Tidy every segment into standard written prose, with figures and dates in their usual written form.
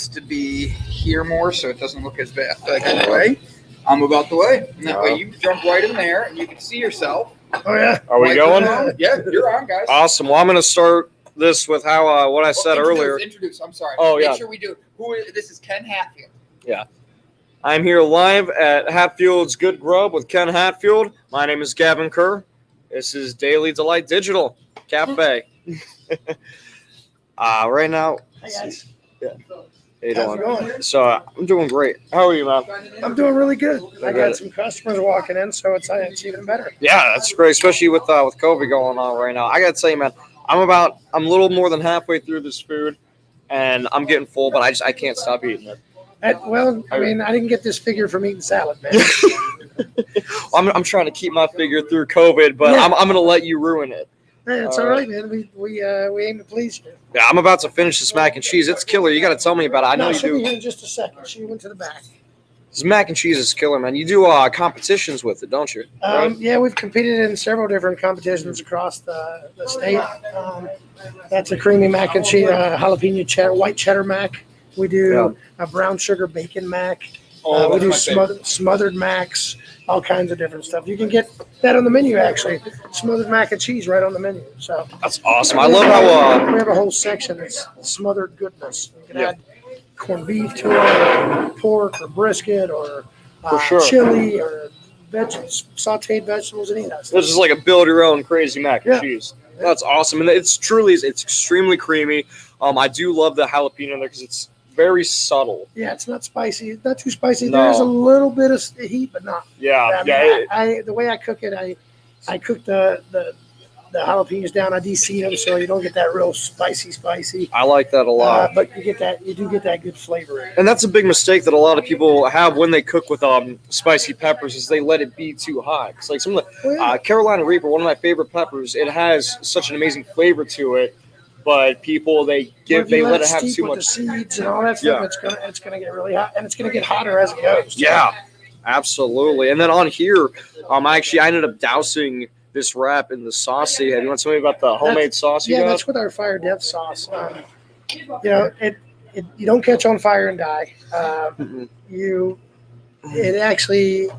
to be here more so it doesn't look as bad. Like anyway, I'm about the way. And that way you jump right in there and you can see yourself. Oh, yeah. Are we going? Yeah, you're on, guys. Awesome. Well, I'm going to start this with how what I said earlier. Introduce. I'm sorry. Oh, yeah. Make sure we do. This is Ken Hatfield. Yeah. I'm here live at Hatfields Goode Grup with Ken Hatfield. My name is Gavin Kerr. This is Daily Delight Digital Cafe. Right now. Hey, guys. Yeah. How you How's doing? it going? So I'm doing great. How are you, man? I'm doing really good. I got some customers walking in, so it's even better. Yeah, that's great, especially with COVID going on right now. I gotta tell you, man, I'm a little more than halfway through this food, and I'm getting full, but I can't stop eating it. I didn't get this figure from eating salad, man. I'm trying to keep my figure through COVID, but Yeah. I'm gonna let you ruin it. Hey, it's all right, man. We aim to please you. Yeah, I'm about to finish this mac and cheese. It's killer. You got to tell me about it. I know you she'll do. be here in just a second. She went to the back. This mac and cheese is killer, man. You do competitions with it, don't you? Right? Yeah, we've competed in several different competitions across the state. That's a creamy mac and cheese, jalapeno cheddar, white cheddar mac. We do a brown sugar bacon mac. We do smothered macs, all kinds of different stuff. You can get that on the menu, actually. Smothered mac and cheese right on the menu. So that's awesome. I love how we have a whole section that's smothered goodness. You can add corned beef to it, or pork, or brisket, or chili, or sauteed vegetables, any of that stuff. It's just like a build your own crazy mac and cheese. That's awesome, and it's extremely creamy. I do love the jalapeno in there because it's very subtle. Yeah, it's not spicy. It's not too spicy. No. There's a little bit of heat, but not. Yeah, the way I cook it, I cook the jalapenos down. I de-seed them so you don't get that real spicy. I like that a lot. But you do get that good flavor. And that's a big mistake that a lot of people have when they cook with spicy peppers is they let it be too hot. It's like some of the Carolina Reaper, one of my favorite peppers. It has such an amazing flavor to it. But people let it have too much. The seeds and all that stuff. It's gonna get really hot, and it's gonna get hotter as it goes. Yeah, absolutely. And then on here, I ended up dousing this wrap in the sauce that you had. You want to tell me about the homemade sauce you got? Yeah, that's with our fire death sauce. It you don't catch on fire and die. It actually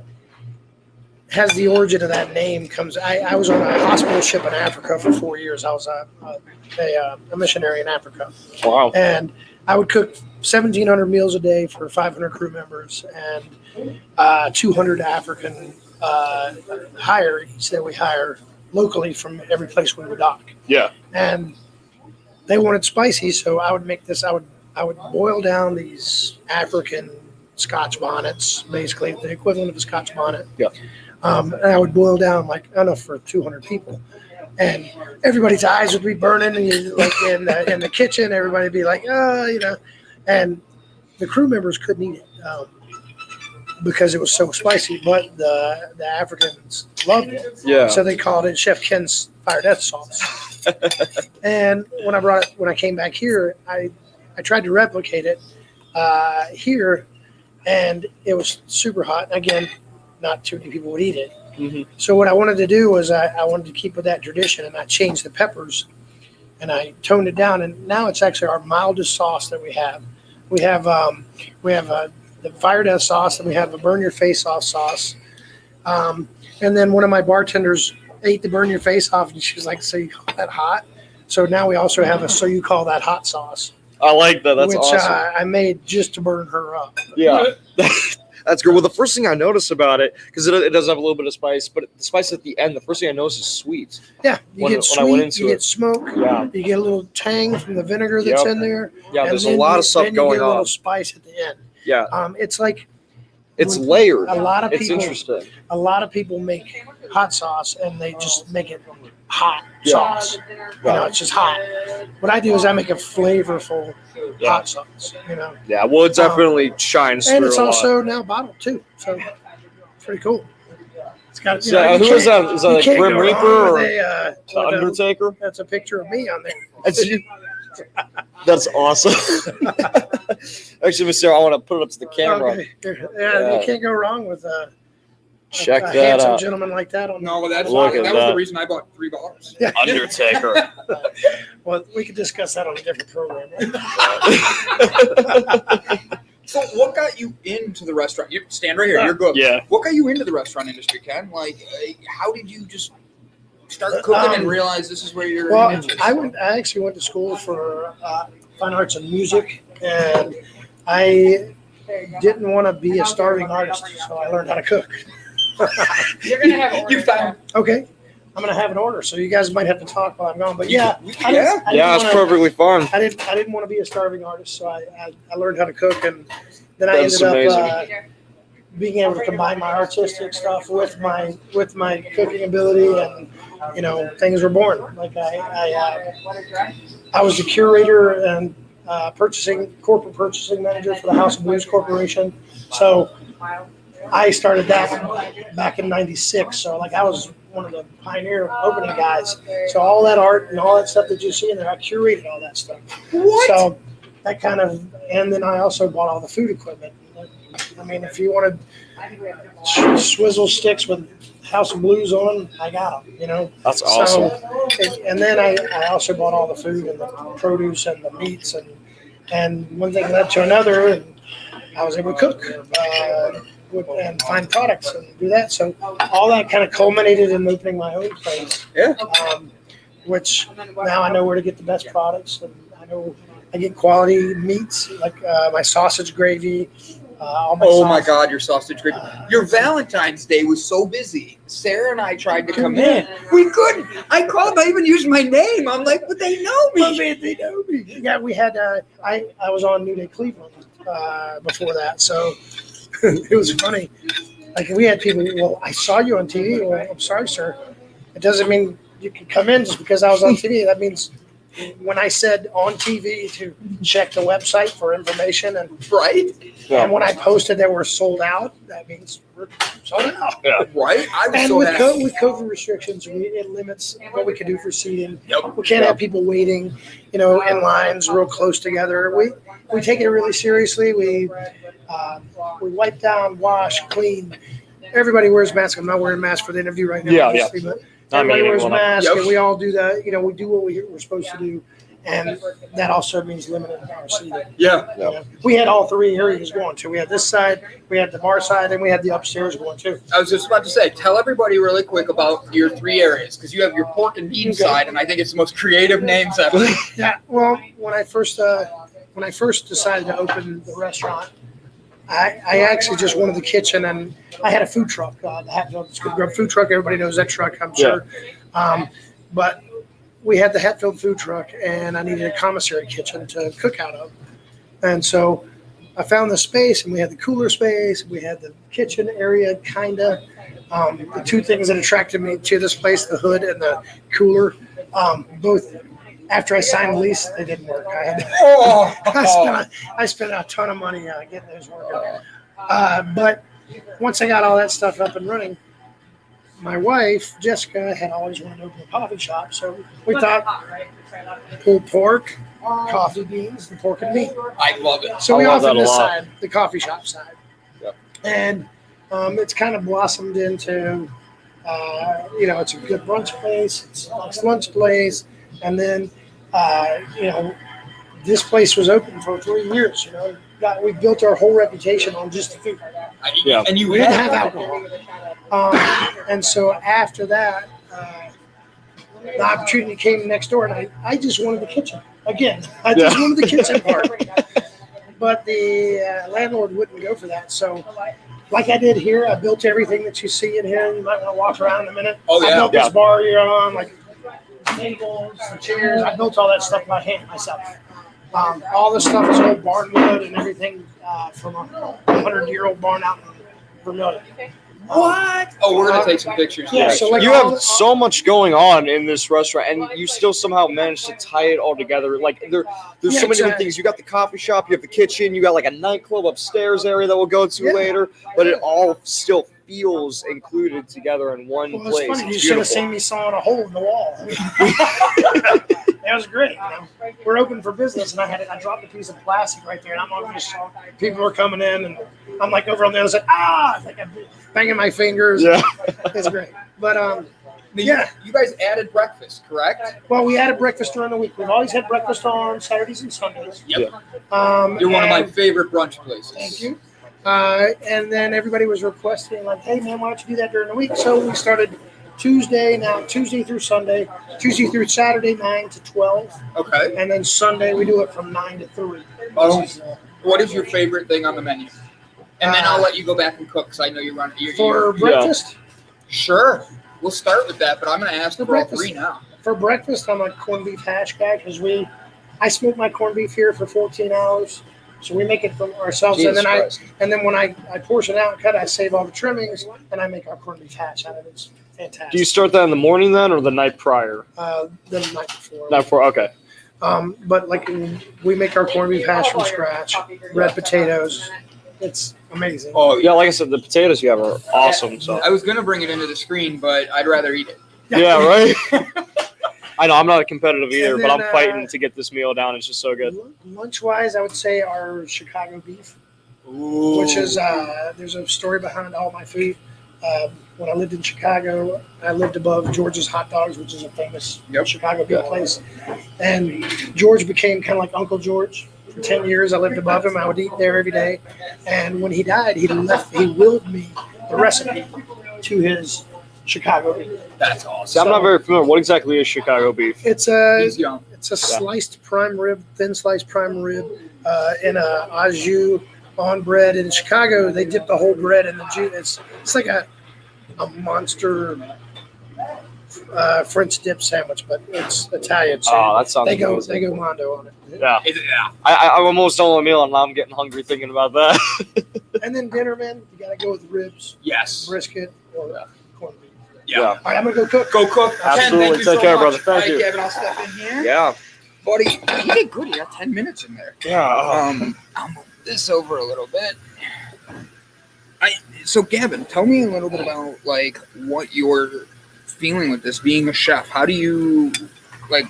has the origin of that name. I was on a hospital ship in Africa for 4 years. I was a missionary in Africa. Wow. And I would cook 1,700 meals a day for 500 crew members and 200 African hirees that we hire locally from every place we would dock. Yeah. And they wanted spicy, so I would make this. I would boil down these African Scotch bonnets, basically the equivalent of a Scotch bonnet. Yeah. And I would boil down enough for 200 people, and everybody's eyes would be burning, and in the kitchen, everybody would be like, and the crew members couldn't eat it because it was so spicy, but the Africans loved it. Yeah. So they called it Chef Ken's Fire Death Sauce. And when I came back here, I tried to replicate it here, and it was super hot. Again, not too many people would eat it. Mm-hmm. So what I wanted to do was I wanted to keep with that tradition, and I changed the peppers, and I toned it down, and now it's actually our mildest sauce that we have. We have the fire death sauce, and we have a burn your face off sauce. And then one of my bartenders ate the burn your face off, and she was like, "So you call that hot?" So now we also have a "So you call that hot" sauce. I like that. That's awesome. I made just to burn her up. Yeah. That's good. Well, the first thing I noticed about it, because it does have a little bit of spice, but the spice at the end, the first thing I noticed is sweet. Yeah, you get sweet, you get smoke, you get a little tang from the vinegar that's in there. Yeah, there's a lot of stuff going you get a on. little spice at the end. Yeah. It's like it's layered. It's interesting. A lot of people make hot sauce and they just make it hot sauce. It's just hot. What I do is I make a flavorful hot sauce. Yeah, well, it definitely shines through. And it's also now bottled too, so pretty cool. It's got. Who is that? Is that like Grim Reaper or the Undertaker? That's a picture of me on there. That's you. That's awesome. Actually, Mister, I want to put it up to the camera. Okay. You can't go wrong with check a that handsome out. gentleman like that. That was the reason I bought 3 bars. Yeah. Undertaker. Well, we could discuss that on a different program. what got you into the restaurant? You stand right here. You're good. Yeah. What got you into the restaurant industry, Ken? Like, how did you just start cooking and realize this is where you're? Well, I actually went to school for fine arts and music, and I didn't want to be a starving artist, so I learned how to cook. You're gonna have orders. You found Okay, I'm gonna have an order, so you guys might have to talk while I'm gone. But yeah, I didn't It's wanna- perfectly fine. I didn't want to be a starving artist, so I learned how to cook, and then I That's ended up amazing. being able to combine my artistic stuff with my cooking ability, and things were born. Like I was the curator and corporate purchasing manager for the House of Blues Corporation. So I started that back in '96. So like I was one of the pioneer opening guys. So all that art and all that stuff that you see in there, I curated all that stuff. what? So that and then I also bought all the food equipment. I mean, if you wanted swizzle sticks with House of Blues on, I got them, That's awesome. And then I also bought all the food and the produce and the meats, and one thing led to another, and I was able to cook and find products and do that. So all that kind of culminated in opening my own place. Yeah. Which now I know where to get the best products, and I know I get quality meats, like my sausage gravy. All Oh my sauce. God, your sausage gravy. Your Valentine's Day was so busy. Sarah and I tried to come in. We couldn't. I called. I even used my name. I'm like, but they know Well, me. they know me. Yeah, we had. I was on New Day Cleveland before that, so it was funny. Like we had people. Well, I saw you on TV. Well, I'm sorry, sir. It doesn't mean you can come in just because I was on TV. That means when I said on TV to check the website for information, and Right? and when I posted that we're sold out, that means we're sold out. Right? I was And so happy. with COVID restrictions, it limits what we can do for seating. Yep. We can't have people waiting, in lines real close together. We take it really seriously. We wipe down, wash, clean. Everybody wears masks. I'm not wearing masks for the interview right now. Yeah, obviously, but Not everybody me wears anymore. masks, Yep. and we all do that. We do what we're supposed to do, and that also means limiting our seating. Yeah. We had all three areas going too. We had this side, we had the bar side, and we had the upstairs going too. I was just about to say, tell everybody really quick about your three areas, because you have your pork and bean Okay. side, and I think it's the most creative names ever. Yeah. Well, when I first decided to open the restaurant, I actually just wanted the kitchen, and I had a food truck, the Hatfields Goode Grup food truck. Everybody knows that truck, I'm sure. But we had the Hatfield food truck, and I needed a commissary kitchen to cook out of. And so I found the space, and we had the cooler space, we had the kitchen area, kind of. The two things that attracted me to this place, the hood and the cooler, both after I signed the lease, they didn't work. I spent a ton of money getting those working. But once I got all that stuff up and running, my wife, Jessica, had always wanted to open a coffee shop. So we thought pulled pork, coffee beans, the pork and meat. I love it. So I we love offered that a this lot. side, the coffee shop side. Yep. And it's kind of blossomed into, it's a good brunch place, it's a nice lunch place. And then, this place was open for 3 years. We built our whole reputation on just the food. Yeah. And you We didn't have have alcohol. And so after that, the opportunity came next door, and I just wanted the kitchen. Again, I just wanted the kitchen part. But the landlord wouldn't go for that. So like I did here, I built everything that you see in here. You might want to walk around in a minute. Oh, yeah. I built Yeah. this bar you're on, like tables, the chairs. I built all that stuff by hand myself. All this stuff is old barn wood and everything from a 100-year-old barn out in Vermilion. What? Oh, we're going to take some pictures. Yeah, so like You all have so much going on in this restaurant, and you still somehow managed to tie it all together. Like there's Yeah, so many different exactly. things. You got the coffee shop, you have the kitchen, you got like a nightclub upstairs area that we'll go to Yeah. later, but it all still feels included together in one Well, place. it's funny. You It's should have beautiful. seen me sawing a hole in the wall. That was great. We're open for business, and I dropped a piece of plastic right there, and I'm on just people were coming in, and I'm like over on the other side, like I'm banging my fingers. Yeah. It's great. But Yeah. You guys added breakfast, correct? Well, we added breakfast during the week. We've always had breakfast on Saturdays and Sundays. Yep. You're one of my favorite brunch places. Thank you. And then everybody was requesting, like, hey, man, why don't you do that during the week? So we started Tuesday through Sunday, Tuesday through Saturday, 9 to 12. Okay. And then Sunday, we do it from 9 to 3. What is your favorite thing on the menu? And then I'll let you go back and cook because I know you run. For breakfast? Sure. We'll start with that, but I'm going to ask for all breakfast. 3 now. For breakfast, I'm a corned beef hash guy because I smoke my corned beef here for 14 hours. So we make it from ourselves, Jesus and then when I portion it out and cut it, I save all the trimmings, and I make our corned beef hash out of it. It's fantastic. Do you start that in the morning then, or the night prior? The night before. Night before, okay. But we make our corned beef hash from scratch, red potatoes. It's amazing. Oh yeah, like I said, the potatoes you have are awesome. So I was going to bring it into the screen, but I'd rather eat it. yeah, right. I know I'm not a competitive either, And then, but I'm fighting to get this meal down. It's just so good. Lunch-wise, I would say our Chicago beef, Ooh. which is there's a story behind all my food. When I lived in Chicago, I lived above George's Hot Dogs, which is a famous Chicago beef place. And George became kind of like Uncle George. For 10 years, I lived above him. I would eat there every day. And when he died, he willed me the recipe to his Chicago beef. That's awesome. See, I'm not very familiar. What exactly is Chicago beef? It's a sliced prime rib, thin sliced prime rib, in a au jus on bread. In Chicago, they dip the whole bread in the jus. It's like a monster French dip sandwich, but it's Italian. So that sounds amazing. They go mondo on it. Yeah. Yeah. I'm almost done with a meal, and now I'm getting hungry thinking about that. And then dinner, man, you got to go with ribs, Yes. brisket, or corned beef. Yeah. All right, I'm going to go cook. Go cook. Absolutely. Ken, thank you Take so care, much. brother. Thank All right, you. Gavin, I'll step in here. Yeah. Buddy, you did good. You got 10 minutes in there. Yeah. I'll move this over a little bit. So, Gavin, tell me a little bit about, like, what you're feeling with this, being a chef. How do you, like...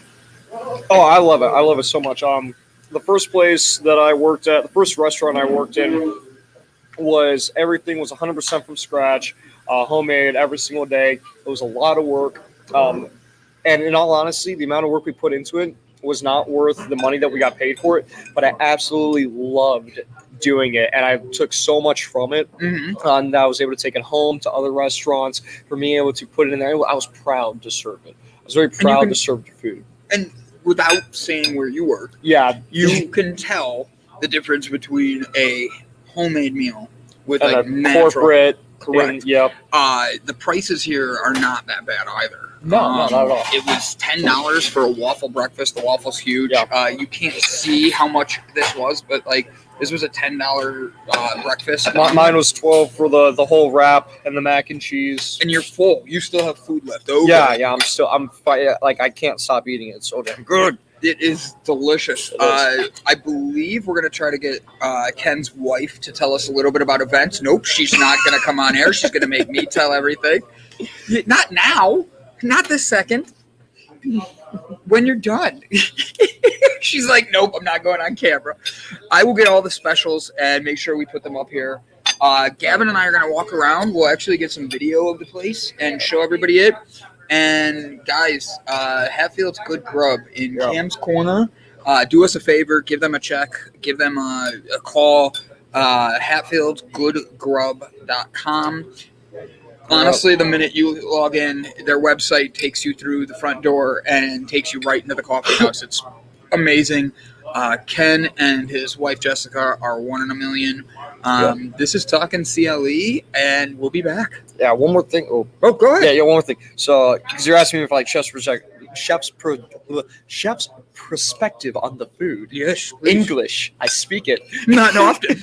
Oh, I love it. I love it so much. The first place that I worked at, the first restaurant I worked in was everything was 100% from scratch, homemade every single day. It was a lot of work. And in all honesty, the amount of work we put into it was not worth the money that we got paid for it, but I absolutely loved doing it, and I took so much from it, and I was able to take it home to other restaurants, for being able to put it in there. I was proud to serve it. I was very proud to serve the food. And without saying where you work, you can tell the difference between a homemade meal with and like a natural. corporate. Correct. Yep. The prices here are not that bad either. No, not at all. It was $10 for a waffle breakfast. The waffle's huge. Yeah. You can't see how much this was, but like this was a $10 breakfast. Mine was $12 for the whole wrap and the mac and cheese. And you're full. You still have food left over. Yeah. I'm like I can't stop eating it. It's so damn good. It is delicious. I believe we're going to try to get Ken's wife to tell us a little bit about events. Nope, she's not going to come on air. She's going to make me tell everything. Not now. Not this second. When you're done. She's like, nope, I'm not going on camera. I will get all the specials and make sure we put them up here. Gavin and I are going to walk around. We'll actually get some video of the place and show everybody it. And guys, Hatfields Goode Grup in Kamm's Corner. Do us a favor, give them a check, give them a call. Hatfieldsgoodegrup.com. Honestly, the minute you log in, their website takes you through the front door and takes you right into the coffee house. It's amazing. Ken and his wife Jessica are one in a million. This is Talking CLE, and we'll be back. Yeah, one more thing. Oh, go ahead. Yeah, one more thing. So, because you're asking me if like chef's perspective on the food. Yes, please. English. I speak it. Not often.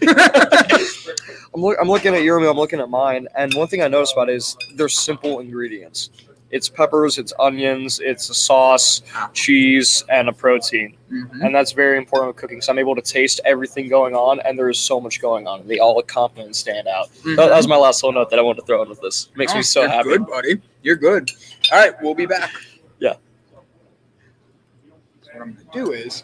I'm looking at your meal. I'm looking at mine, and one thing I noticed about it is they're simple ingredients. It's peppers, it's onions, it's a sauce, cheese, and a protein. And that's very important with cooking. So I'm able to taste everything going on, and there is so much going on. They all complement and stand out. That was my last little note that I wanted to throw in with this. Makes me so happy. You're good, buddy. You're good. All right, we'll be back. Yeah. So what I'm going to do is...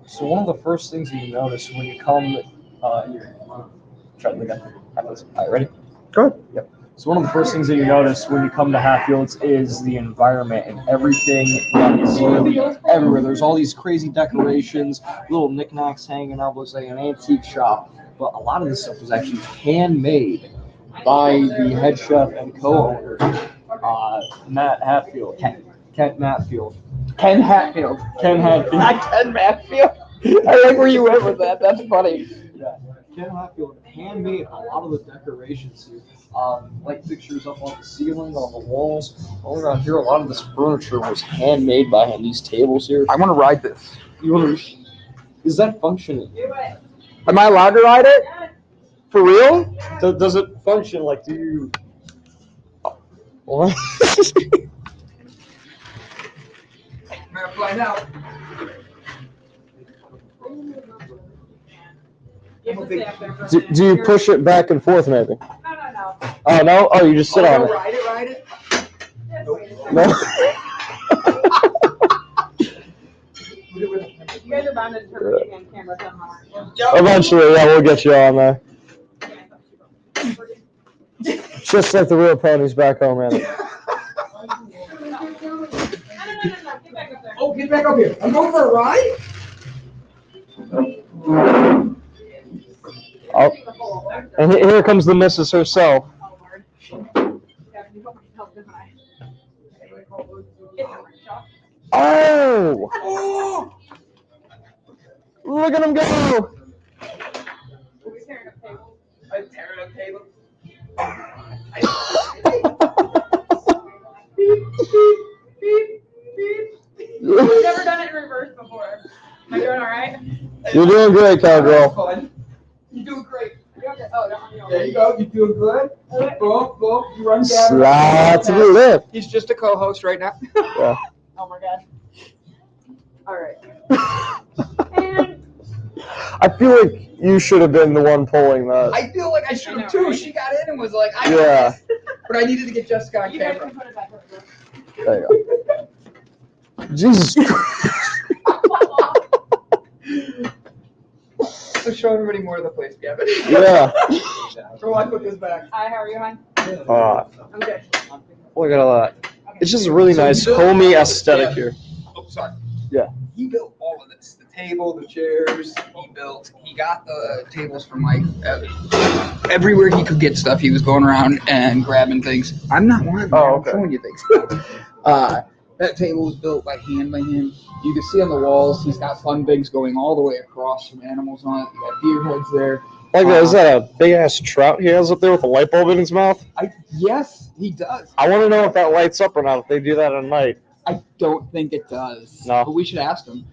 So one of the first things you notice when you come here, try to look at Hatfields. All right, ready? Go ahead. Yep. So one of the first things that you notice when you come to Hatfields is the environment and everything is literally everywhere. There's all these crazy decorations, little knickknacks hanging out. Looks like an antique shop, but a lot of this stuff was actually handmade by the head chef and co-owner, Matt Hatfield. Kent Hatfield. Ken Hatfield. Ken Hatfield. Not Ken Hatfield. I like where you went with that. That's funny. Yeah. Ken Hatfield handmade a lot of the decorations here. Like pictures up on the ceiling, on the walls. All around here, a lot of this furniture was handmade by him. These tables here. I want to ride this. You want to? Is that functioning? Am I allowed to ride it? For real? Does it function? Like, do you? What? I'm gonna find out. Do you push it back and forth, maybe? No. Oh, no? Oh, you just sit on it. Ride it. No? You guys are bound to turn on camera somehow. Eventually, yeah, we'll get you on there. Just like the real ponies back home, man. No, get back up there. Oh, get back up here. I'm going for a ride? Oh, and here comes the missus herself. Oh! Oh! Look at him go! I'm tearing up tables. I've never done it in reverse before. Am I doing all right? You're doing great, cowgirl. Fun. You're doing great. Oh, don't There you go. You're doing good. Boom. You run down. Slide to the left. He's just a co-host right now. Yeah. Oh my god. All right. And I feel like you should have been the one pulling that. I feel like I should have too. She got in and was like, I got Yeah. this. But I needed to get Jessica on you guys camera. can put it back over. There you go. Jesus Christ. So show everybody more of the place, Gavin. Yeah. So I put this back. Hi, how are you, hon? I'm good. Look at all that. It's just a really nice, homey aesthetic here. Oh, sorry. Yeah. He built all of this. The table, the chairs. He got the tables from like everywhere he could get stuff. He was going around and grabbing things. I'm not one of them. Oh, okay. I'm showing you things. That table was built by hand by him. You can see on the walls, he's got fun things going all the way across from animals on it. You got deer heads there. Like that, is that a big ass trout he has up there with a light bulb in his mouth? Yes, he does. I want to know if that lights up or not, if they do that at night. I don't think it does. No. But we should ask them.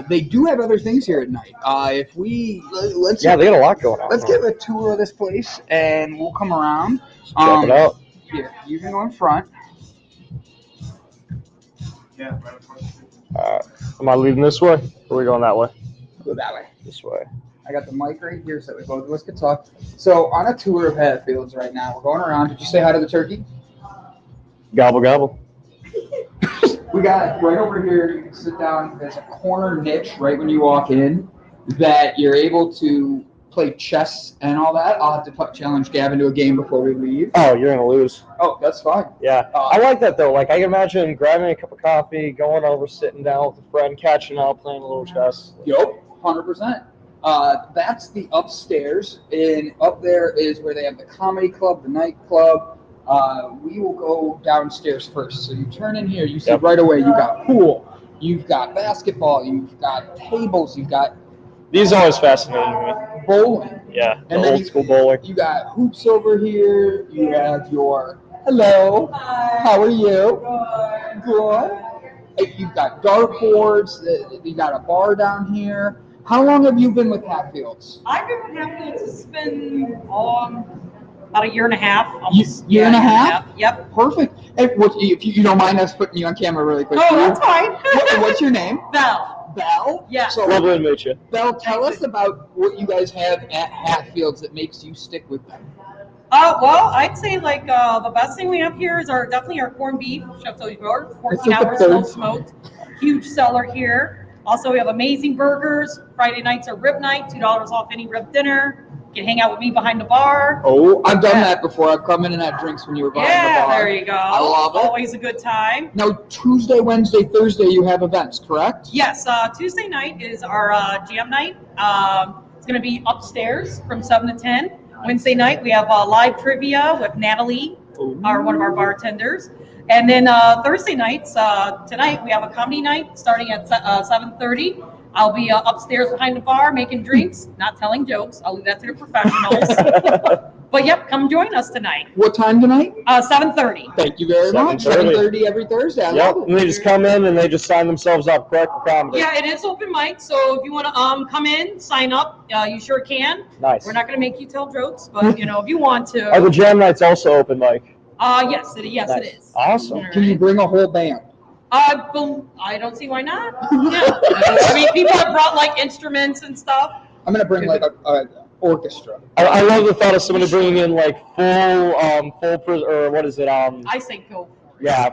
They do have other things here at night. If we let's Yeah, they got a lot going on. let's give a tour of this place and we'll come around. Check it out. Here, you can go in front. Am I leading this way? Or are we going that way? Go that way. This way. I got the mic right here so we both of us can talk. So on a tour of Hatfields right now, we're going around. Did you say hi to the turkey? Gobble, gobble. We got right over here. You can sit down. There's a corner niche right when you walk in that you're able to play chess and all that. I'll have to challenge Gavin to a game before we leave. Oh, you're going to lose. Oh, that's fine. Yeah. I like that, though. Like, I can imagine grabbing a cup of coffee, going over, sitting down with a friend, catching up, playing a little chess. Yup, 100%. That's the upstairs, and up there is where they have the comedy club, the nightclub. We will go downstairs first. So you turn in here, you see right away you got pool, you've got basketball, you've got tables, you've got These always fascinated me. bowling. Yeah, the And then old school bowling. You got hoops over here. You have your hello. Hi. How are you? Good. Hey, you've got dartboards. You got a bar down here. How long have you been with Hatfields? I've been with Hatfields. It's been about a year and a half. Almost, Year and a half? Yep. Perfect. Hey, if you don't mind us putting you on camera really quick. Oh, that's fine. What's your name? Belle. Belle? Yeah. So, Lovely to meet you. Belle, tell us about what you guys have at Hatfields that makes you stick with them. Well, I'd say like the best thing we have here is definitely our corned beef, Chef Goode Grup, 14 It's like the hours third. slow smoked, huge seller here. Also, we have amazing burgers. Friday nights are rib night, $2 off any rib dinner. You can hang out with me behind the bar. Oh, I've done that before. I've come in and had drinks when you were behind the bar. There you go. I love it. Always a good time. Now, Tuesday, Wednesday, Thursday, you have events, correct? Yes, Tuesday night is our jam night. It's going to be upstairs from 7 to 10. Wednesday night, we have live trivia with Natalie, one of our bartenders. And then Thursday nights, tonight, we have a comedy night starting at 7:30. I'll be upstairs behind the bar making drinks, not telling jokes. I'll leave that to the professionals. But yep, come join us tonight. What time tonight? 7:30. Thank you very much. 7:30 every Thursday. I love it. And they just come in and they just sign themselves up, correct, for comedy? Yeah, it is open mic, so if you want to come in, sign up, you sure can. Nice. We're not going to make you tell jokes, but if you want to. Are the jam nights also open mic? Yes, it Nice. is. Awesome. All Can you right. bring a whole band? I don't see why not. Yeah. I mean, people have brought like instruments and stuff. I'm gonna bring like a orchestra. I love the thought of somebody bringing in like or what is it? I say go. Yeah,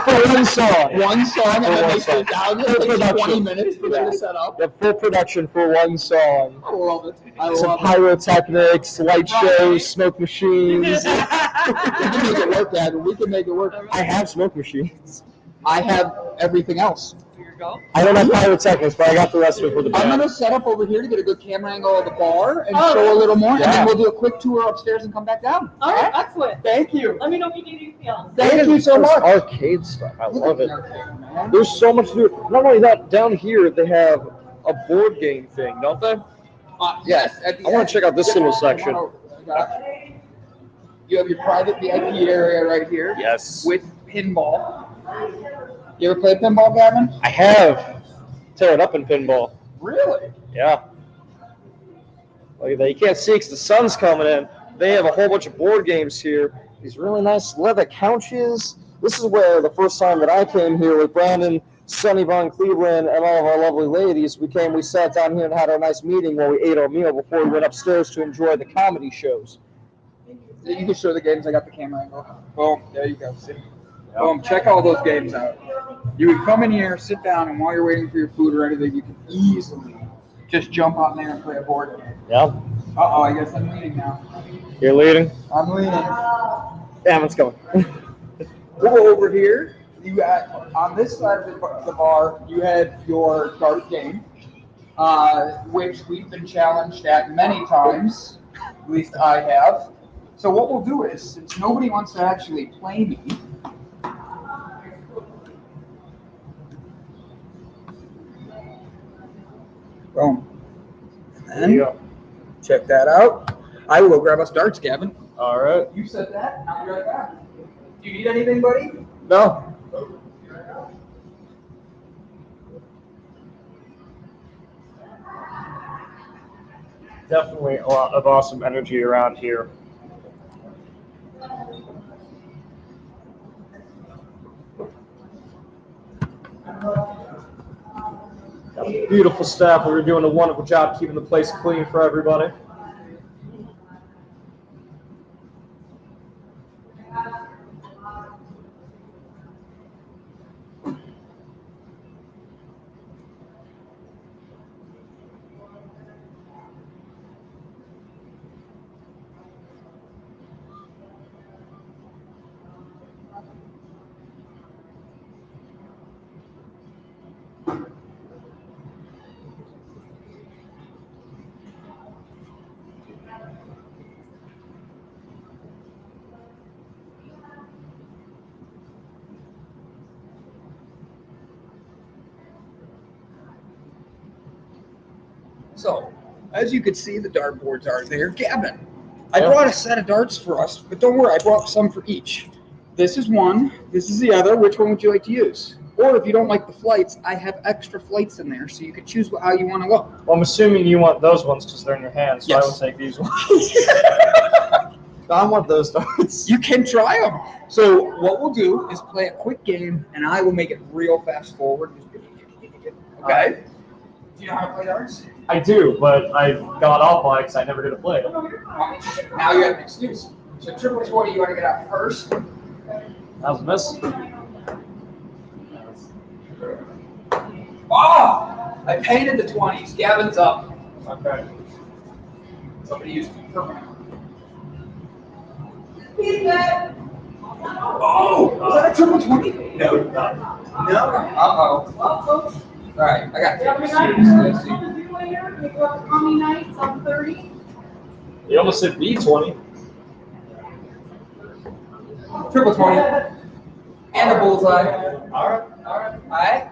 for one song. One song, and then they sit down there. It takes Production. 20 minutes for them to set up. The full production for one song. I love it. I Some love it. pyrotechnics, light shows, smoke machines. We can make it work, Gavin. We can make it work. I have smoke machines. I have everything else. Here you go. I don't have pyrotechnics, but I got the rest of it for the I'm band. gonna set up over here to get a good camera angle of the bar and show a little more, and Yeah. then we'll do a quick tour upstairs and come back down. All right, excellent. Thank you. Let me know if you need anything else. Thank you so much. Arcade stuff. I love it. Man. There's so much to do. Not only that, down here they have a board game thing, don't they? Yes. At the I wanna end. check out this little section. You have your private VIP area right here Yes. with pinball. You ever played pinball, Gavin? I have. Tear it up in pinball. Really? Yeah. Look at that. You can't see because the sun's coming in. They have a whole bunch of board games here. These really nice leather couches. This is where the first time that I came here with Brandon, Sonny Von Cleveland, and all of our lovely ladies, we sat down here and had our nice meeting while we ate our meal before we went upstairs to enjoy the comedy shows. You can show the games. I got the camera angle. Boom. There you go. See? Boom. Check all those games out. You would come in here, sit down, and while you're waiting for your food or anything, you can easily just jump on there and play a board game. Yeah. Uh-oh, I guess I'm leading now. You're leading? I'm leading. Damn, it's going. We'll go over here. You got, on this side of the bar, you had your dart game, which we've been challenged at many times. At least I have. So what we'll do is, since nobody wants to actually play me, boom. And There you go. check that out. I will go grab us darts, Gavin. All right. You said that. I'll be right back. Do you need anything, buddy? No. Definitely a lot of awesome energy around here. Got a beautiful staff. We're doing a wonderful job keeping the place clean for everybody. So, as you can see, the dartboards are there. Gavin, I Yeah. brought a set of darts for us, but don't worry, I brought some for each. This is one, this is the other. Which one would you like to use? Or if you don't like the flights, I have extra flights in there, so you can choose how you want to go. Well, I'm assuming you want those ones because they're in your hands, so Yes. I will take these ones. I want those darts. You can try them. So what we'll do is play a quick game, and I will make it real fast forward. Okay? Do you know how to play darts? I do, but I got off on it because I never did a play. Now you have an excuse. So triple 20, you want to get out first? That was a miss. Oh! I painted the 20s. Gavin's up. Okay. Somebody used permanent. Oh, was that a triple 20? No. No. Uh-oh. All right, I got Every it. night, Seriously. you later, we go out to Kamm night, 7:30. You almost said B20. Triple 20. And a bullseye. All right. All right.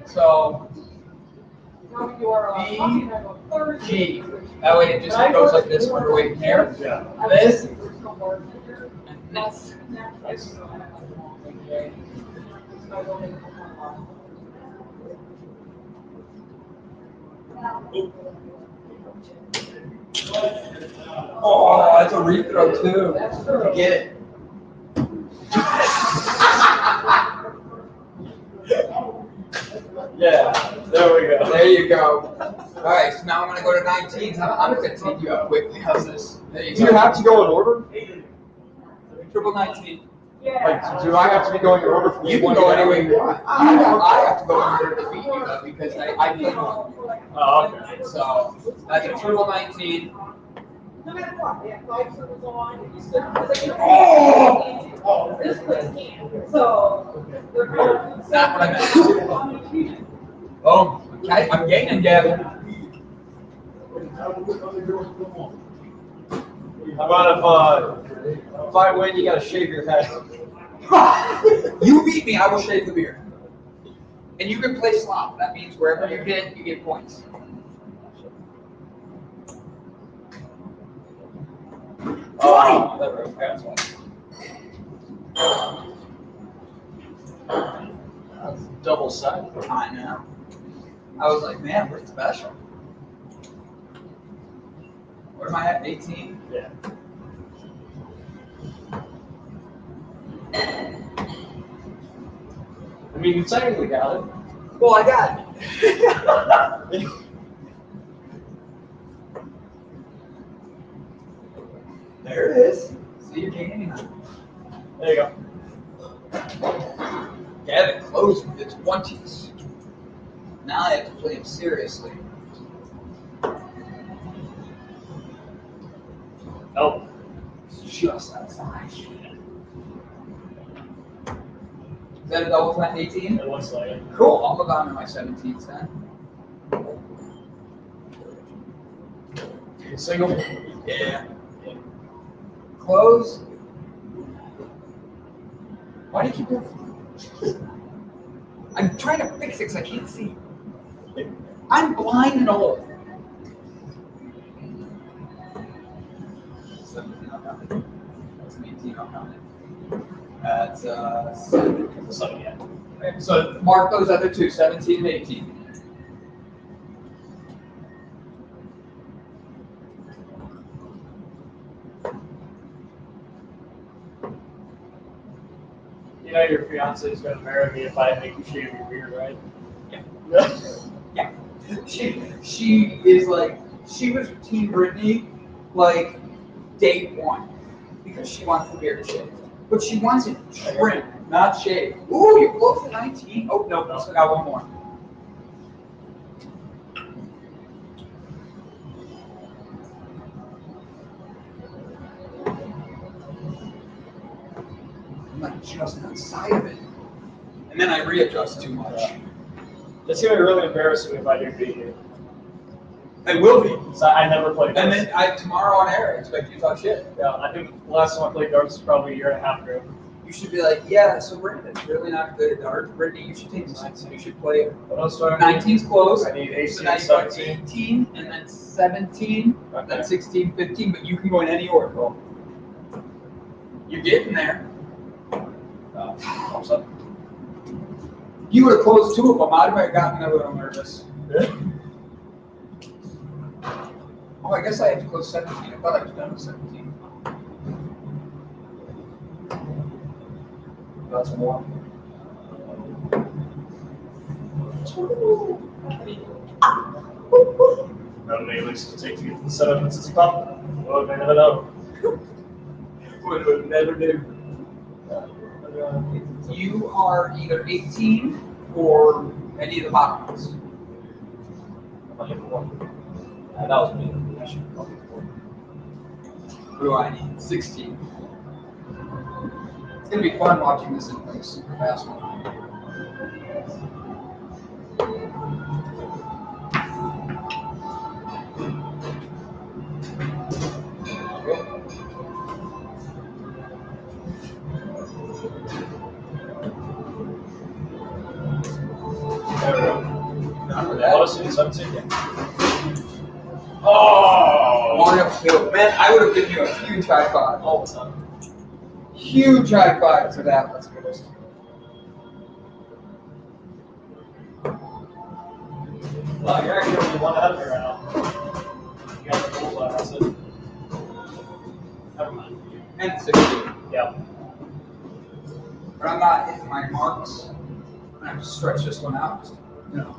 So, Your B, Thursday. G. That way it just goes like this when we're waiting here. Yeah. This. And this. Nice. Oh, that's a rethrow too. Get it. Yeah. There we go. There you go. All right, so now I'm gonna go to 19s. I'm gonna take you up quickly. How's this? There you Do you go. have to go in order? Triple 19. Like, do I have to be going in order from You can one go to any way you want. I have to go in order to beat you though because I beat you. Oh, okay. So that's a triple 19. No matter what, they have 5 servers on, you still, Oh! this place can't, so. They're Not what I meant. Oh, I'm gaining, Gavin. How about if I win, you gotta shave your head? You beat me, I will shave the beard. And you can play slop. That means wherever you hit, you get points. That's double sided. I know. I was like, man, we're special. Where am I at? 18? Yeah. I mean, you technically got it. Well, I got it. There it is. See, you're gaining. There you go. Gavin closed with the 20s. Now I have to play him seriously. Nope. Just outside. Is that a double flat 18? It looks like it. Cool. I'll go down to my 17s then. Single. Yeah. Close. Why do you keep doing? I'm trying to fix it because I can't see. I'm blind and old. 17 on counting. That's an 18 on counting. That's 7. So, yeah. Okay, so mark those other two, 17 and 18. You know your fiance is going to marry me if I make you shave your beard, right? Yeah. Yeah. She is like, she was Team Brittany like day one because she wants the beard shaved. But she wants it trimmed, not shaved. Ooh, you're close to 19. Oh, no, I still got one more. I'm like just outside of it. And then I readjust too much. It's going to be really embarrassing if I do beat you. It will be. So I never played And darts. then tomorrow on air, I expect you to talk shit. Yeah, I think the last time I played darts was probably a year and a half ago. You should be like, yeah, so Brandon's really not good at darts. Brittany, you should take this. You should play it. What else do I need? 19's close. I need 18, So now you got 17. 18, and then 17, Okay. then 16, 15, but you can go in any order, bro. You're getting there. Thumbs up. You would have closed 2 of them. I'd have gotten a little nervous. Yeah. Oh, I guess I have to close 17. I thought I was done with 17. That's more. How many licks does it take to get to the 7 and 60 pump? Oh, I never know. Would never do. You are either 18 or any of the bottom ones. 24. That was me. I should have 24. What do I need? 16. It's gonna be fun watching this in like super fast one. There we go. Done with Let that. us see 17 again. Oh! 1-2. Man, I would have given you a huge high five. All the time. Huge high five for that. Let's go. Wow, you're actually only one ahead of me right now. You got the bullseye, that's it. Never mind. And 16. Yeah. But I'm not hitting my marks. I have to stretch this one out. No.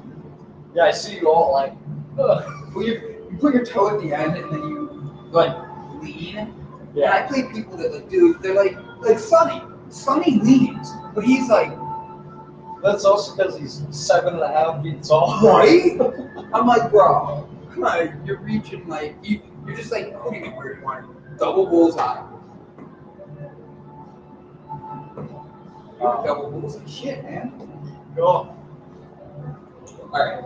Yeah, I see you all like, ugh. Well, you put your toe at the end and then you like lean. And I Yeah. play people that like do. They're like Sonny. Sonny leans, but he's like That's also because he's 7.5 feet tall. right. I'm like, bro, come on, you're reaching like you're just like putting it where you want it. Double bullseye. Double bullseye. Shit, man. Go. All right.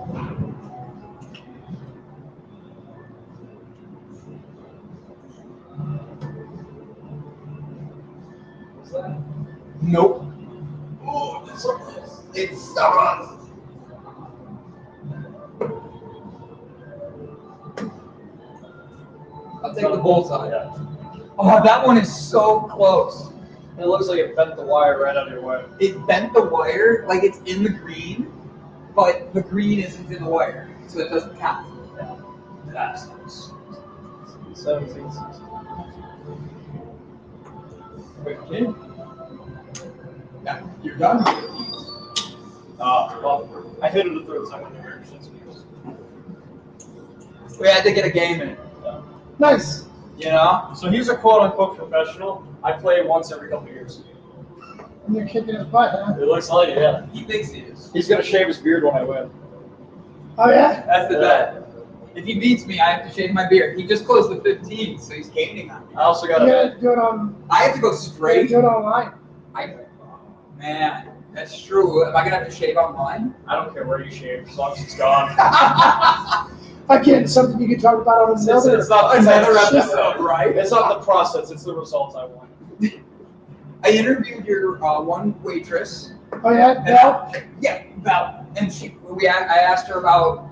What's that? Nope. Oh, it's stubborn. I'll take the bullseye. Yeah. Oh, that one is so close. It looks like it bent the wire right out of your way. It bent the wire like it's in the green, but the green isn't in the wire, so it doesn't count. Yeah. That's nice. 17. Quick kid. Yeah, you're done. Well, I hit it the third time on the Americans. We had to get a game in, Nice. you know? So he's a quote-unquote professional. I play once every couple of years. And you're kicking his butt, huh? It looks like it, yeah. He thinks he is. He's gonna shave his beard when I win. Oh, yeah? That's the bet. If he beats me, I have to shave my beard. He just closed the 15, so he's gaining on me. I also got You a gotta do it on, I have to go you gotta straight. do it online. Man, that's true. Am I gonna have to shave online? I don't care where you shave, as long as it's gone. Again, something you can talk about on another. It's not Another episode. episode, right? It's not the process, it's the results I want. I interviewed your one waitress. Oh, yeah? Val? Yeah, Val. And I asked her about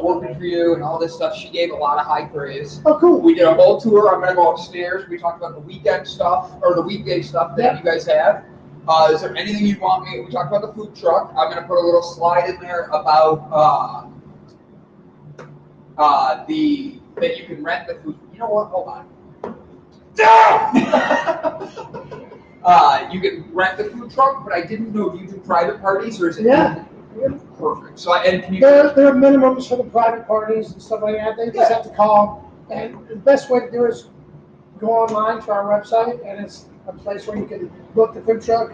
working for you and all this stuff. She gave a lot of high praise. Oh, cool. We did a whole tour. I'm gonna go upstairs. We talked about the weekend stuff or the weekday stuff that you guys have. Is there anything you want me? We talked about the food truck. I'm gonna put a little slide in there about that you can rent the food. You know what? Hold on. You can rent the food truck, but I didn't know if you do private parties or is it? Yeah. Perfect. So can you? There are minimums for the private parties and stuff like that. They just have to call. And the best way to do it is go online to our website, and it's a place where you can book the food truck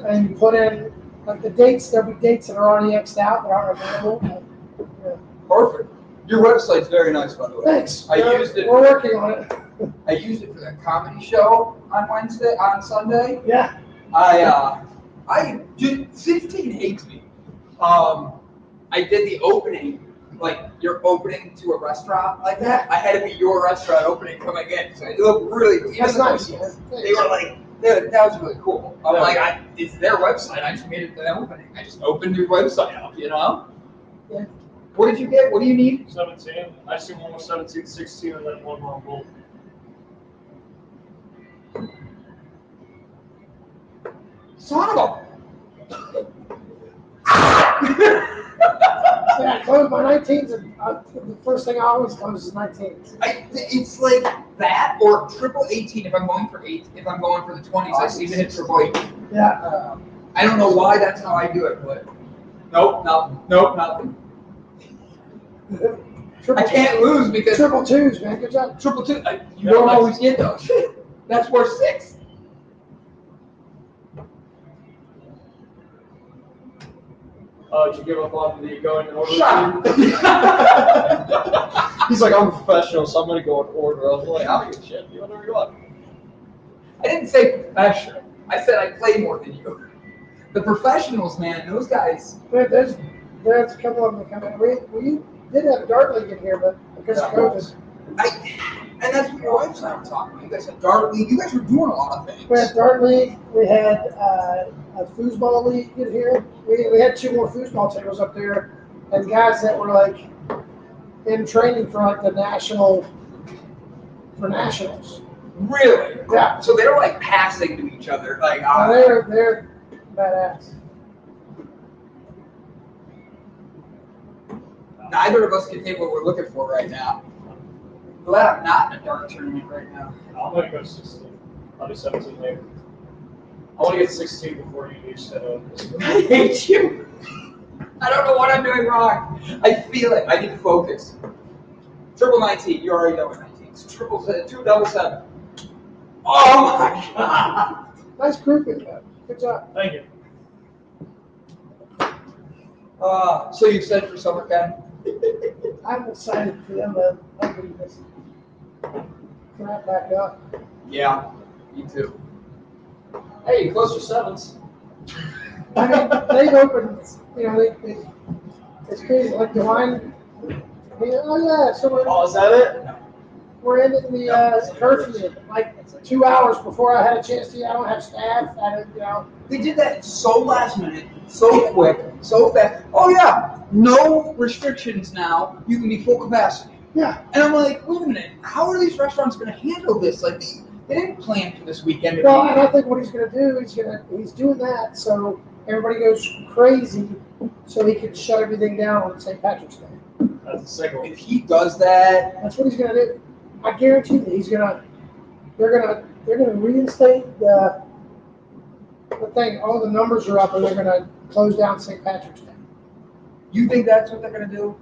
and you put in like the dates. There'll be dates that are already X'd out that aren't available. Perfect. Your website's very nice, by the way. Thanks. I used it. We're working on it. I used it for that comedy show on Sunday. Yeah. I 16 hates me. I did the opening, like you're opening to a restaurant like that. I had to be your restaurant opening coming in, so it looked really. That's nice. They were like, that was really cool. I'm like, it's their website. I just made it the opening. I just opened your website up, you know. Yeah. What did you get? What do you need? 17. I assume one was 17, 16, and then one more gold. Son of a. Yeah, I closed my 19s, and the first thing I always close is 19s. It's like that or triple 18 if I'm going for 8. If I'm going for the 20s, I seem to hit triple 18. Yeah. I don't know why that's how I do it, but nope, nothing. Nope, nothing. I can't lose because Triple twos, man. Good job. triple 2. You don't always get those. That's worth 6. Did you give up on the going in order? Shut He's like, I'm a professional, so I'm going to go in order. I was like, I don't give a shit. You whatever you want. I didn't say professional. I said I play more than you. The professionals, man, those guys. There's a couple of them that come in. We did have a dart league in here, but because of COVID, And that's what your wife and I were talking about. You guys had dart league. You guys were doing a lot of things. we had dart league. We had a foosball league in here. We had 2 more foosball tables up there, and guys that were like in training for like the nationals. Really? Yeah. So they're like passing to each other. Like, They're badass. neither of us can take what we're looking for right now. Glad I'm not in a dart tournament right now. I'm going to go 16. I'll do 17 later. I want to get 16 before you do so. I hate you. I don't know what I'm doing wrong. I feel it. I need to focus. Triple 19. You're already done with 19. It's triple 2 double 7. Oh my god. Nice grouping, man. Good job. Thank you. So you said for summer camp? I'm excited for them to open this crap back up. Yeah, me too. Hey, you close your 7s. I mean, they've opened, it's crazy. Like the line, oh yeah, so Oh, is that it? we're in the curfew, like 2 hours before I had a chance to eat. I don't have staff. They did that so last minute, so quick, so fast. Oh yeah, no restrictions now. You can be full capacity. Yeah. And I'm like, wait a minute, how are these restaurants going to handle this? Like, they didn't plan for this weekend. Well, and I think what he's going to do, he's doing that so everybody goes crazy, so he can shut everything down on St. Patrick's Day. That's the second one. If he does that, That's what he's going to do. I guarantee that they're gonna reinstate the thing. All the numbers are up, and they're gonna close down St. Patrick's Day. you think that's what they're going to do?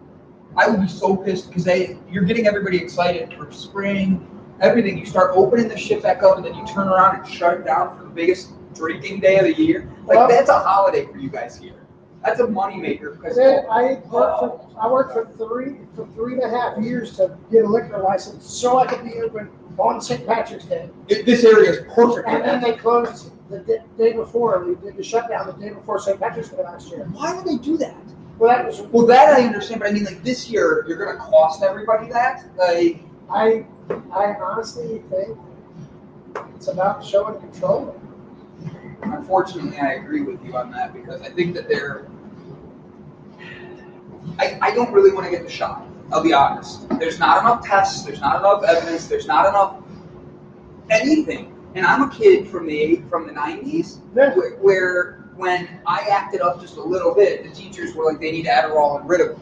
I would be so pissed because you're getting everybody excited for spring, everything. You start opening the shit back up, and then you turn around and shut it down for the biggest drinking day of the year. Like, Well, that's a holiday for you guys here. That's a moneymaker. Because Then I worked for 3.5 years to get a liquor license so I could be open on St. Patrick's Day. this area is perfect. And then they closed the day before. We did the shutdown the day before St. Patrick's Day last year. Why would they do that? Well, that was Well, that I understand, but I mean, like, this year, you're going to cost everybody that? Like, I honestly think it's about showing control. unfortunately, I agree with you on that because I think that I don't really want to get the shot. I'll be honest. There's not enough tests. There's not enough evidence. There's not enough anything. And I'm a kid from the 90s Yeah. where when I acted up just a little bit, the teachers were like, they need Adderall and Ritalin.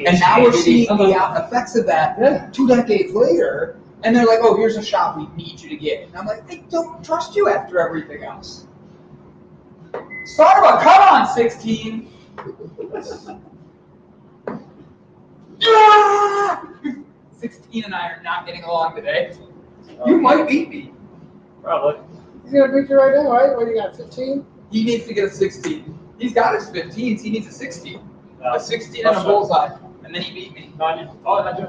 And now we're seeing the effects of that Yeah. 2 decades later. And they're like, oh, here's a shot we need you to get. And I'm like, I don't trust you after everything else. Starbucks, come on, 16. Ah! 16 and I are not getting along today. You might beat me. Probably. He's gonna beat you right now, right? What do you got? 15? He needs to get a 16. He's got his 15s. He needs a 16. No. A 16 and a bullseye. And then he beat me. Not doing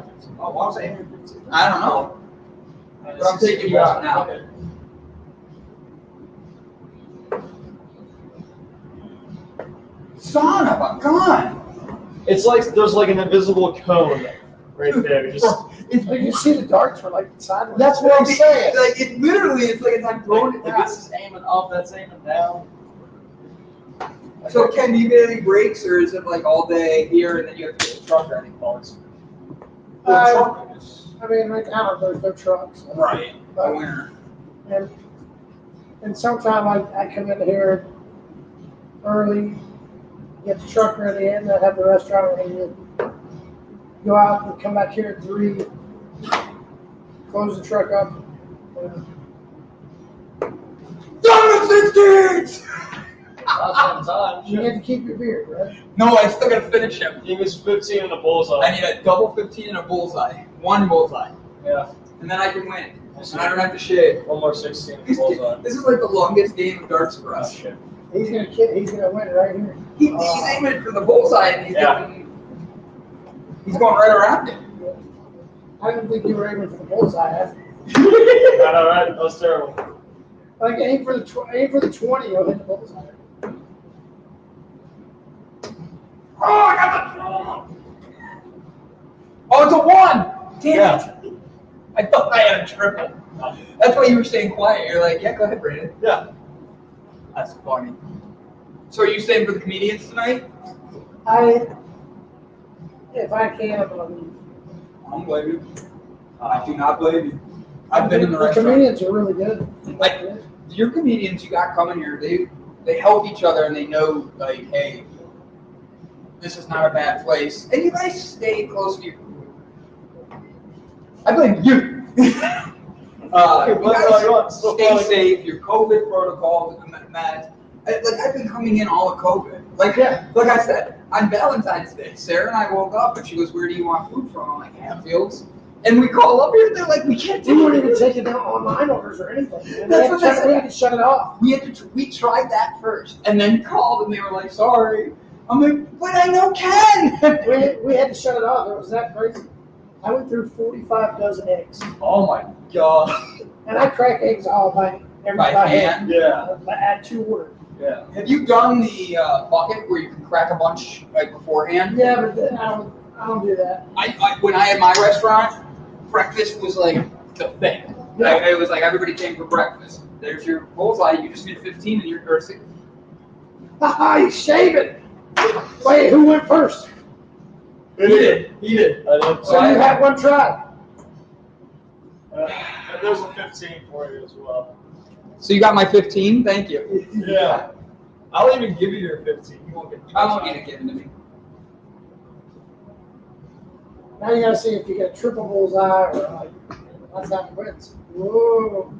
15. Oh, why was I aiming 15? I don't know. But I'm taking you out now. Okay. Son of a gun! It's like there's like an invisible cone right there. Just Like you see the darts were like sideways. That's what I'm saying. Like, it literally is like it's like throwing it if down. this is aiming up, that's aiming down. So, Ken, do you get any breaks, or is it like all day here and then you have to get the truck ready? Balls. I mean, right now there's no trucks. Right. But- Winter. And sometime I come in here early, get the truck ready, and I have the restaurant ready. Go out and come back here at 3, close the truck up. Done with 16s! You get to keep your beer, right? No, I still gotta finish him. He was 15 in a bullseye. I need a double 15 and a bullseye. One bullseye. Yeah. And then I can win. And I don't have to shave. One more 16 in a This bullseye. is like the longest game of darts for Oh us. shit. He's gonna win right here. He's aiming for the bullseye, and he's going right around it. I didn't think you were aiming for the bullseye. All right, that was terrible. Like aim for the 20, you'll hit the bullseye. Oh, I got the throw. Oh, it's a 1. Damn it. I thought I had a triple. That's why you were staying quiet. You're like, yeah, go ahead, Brandon. Yeah. That's funny. So are you staying for the comedians tonight? If I can, I'm gonna leave. I don't blame you. I do not blame you. I've been in the The restaurant. comedians are really good. Your comedians you got coming here, they help each other and they know, like, hey, this is not a bad place. And you guys stay close to your I blame you. You guys stay safe, your COVID protocols, meds. I've been coming in all of COVID. Like I said, on Valentine's Day, Sarah and I woke up and she goes, where do you want food from? I'm like, Hatfields. And we call up here and they're like, we can't We do weren't even it. taking down online orders or anything. Man. That's what they said. We had to shut it off. We tried that first and then called and they were like, sorry. I'm like, but I know Ken. We had to shut it off. It was that crazy. I went through 45 dozen eggs. Oh my God. And I crack eggs all by hand. Yeah. Add 2 orders. Yeah. Have you done the bucket where you can crack a bunch like beforehand? Yeah, but then I don't do that. When I had my restaurant, breakfast was like the thing. Yeah. Like, it was like everybody came for breakfast. There's your bullseye. You just need 15 and you're or 6. Haha, you shave it. Wait, who went first? He did. I did. So you had one try. And there's a 15 for you as well. So you got my 15. Thank you. Yeah. I'll even give you your 15. You won't get. I don't need it given to me. Now you gotta see if you get a triple bullseye or like that's how it wins. Whoa.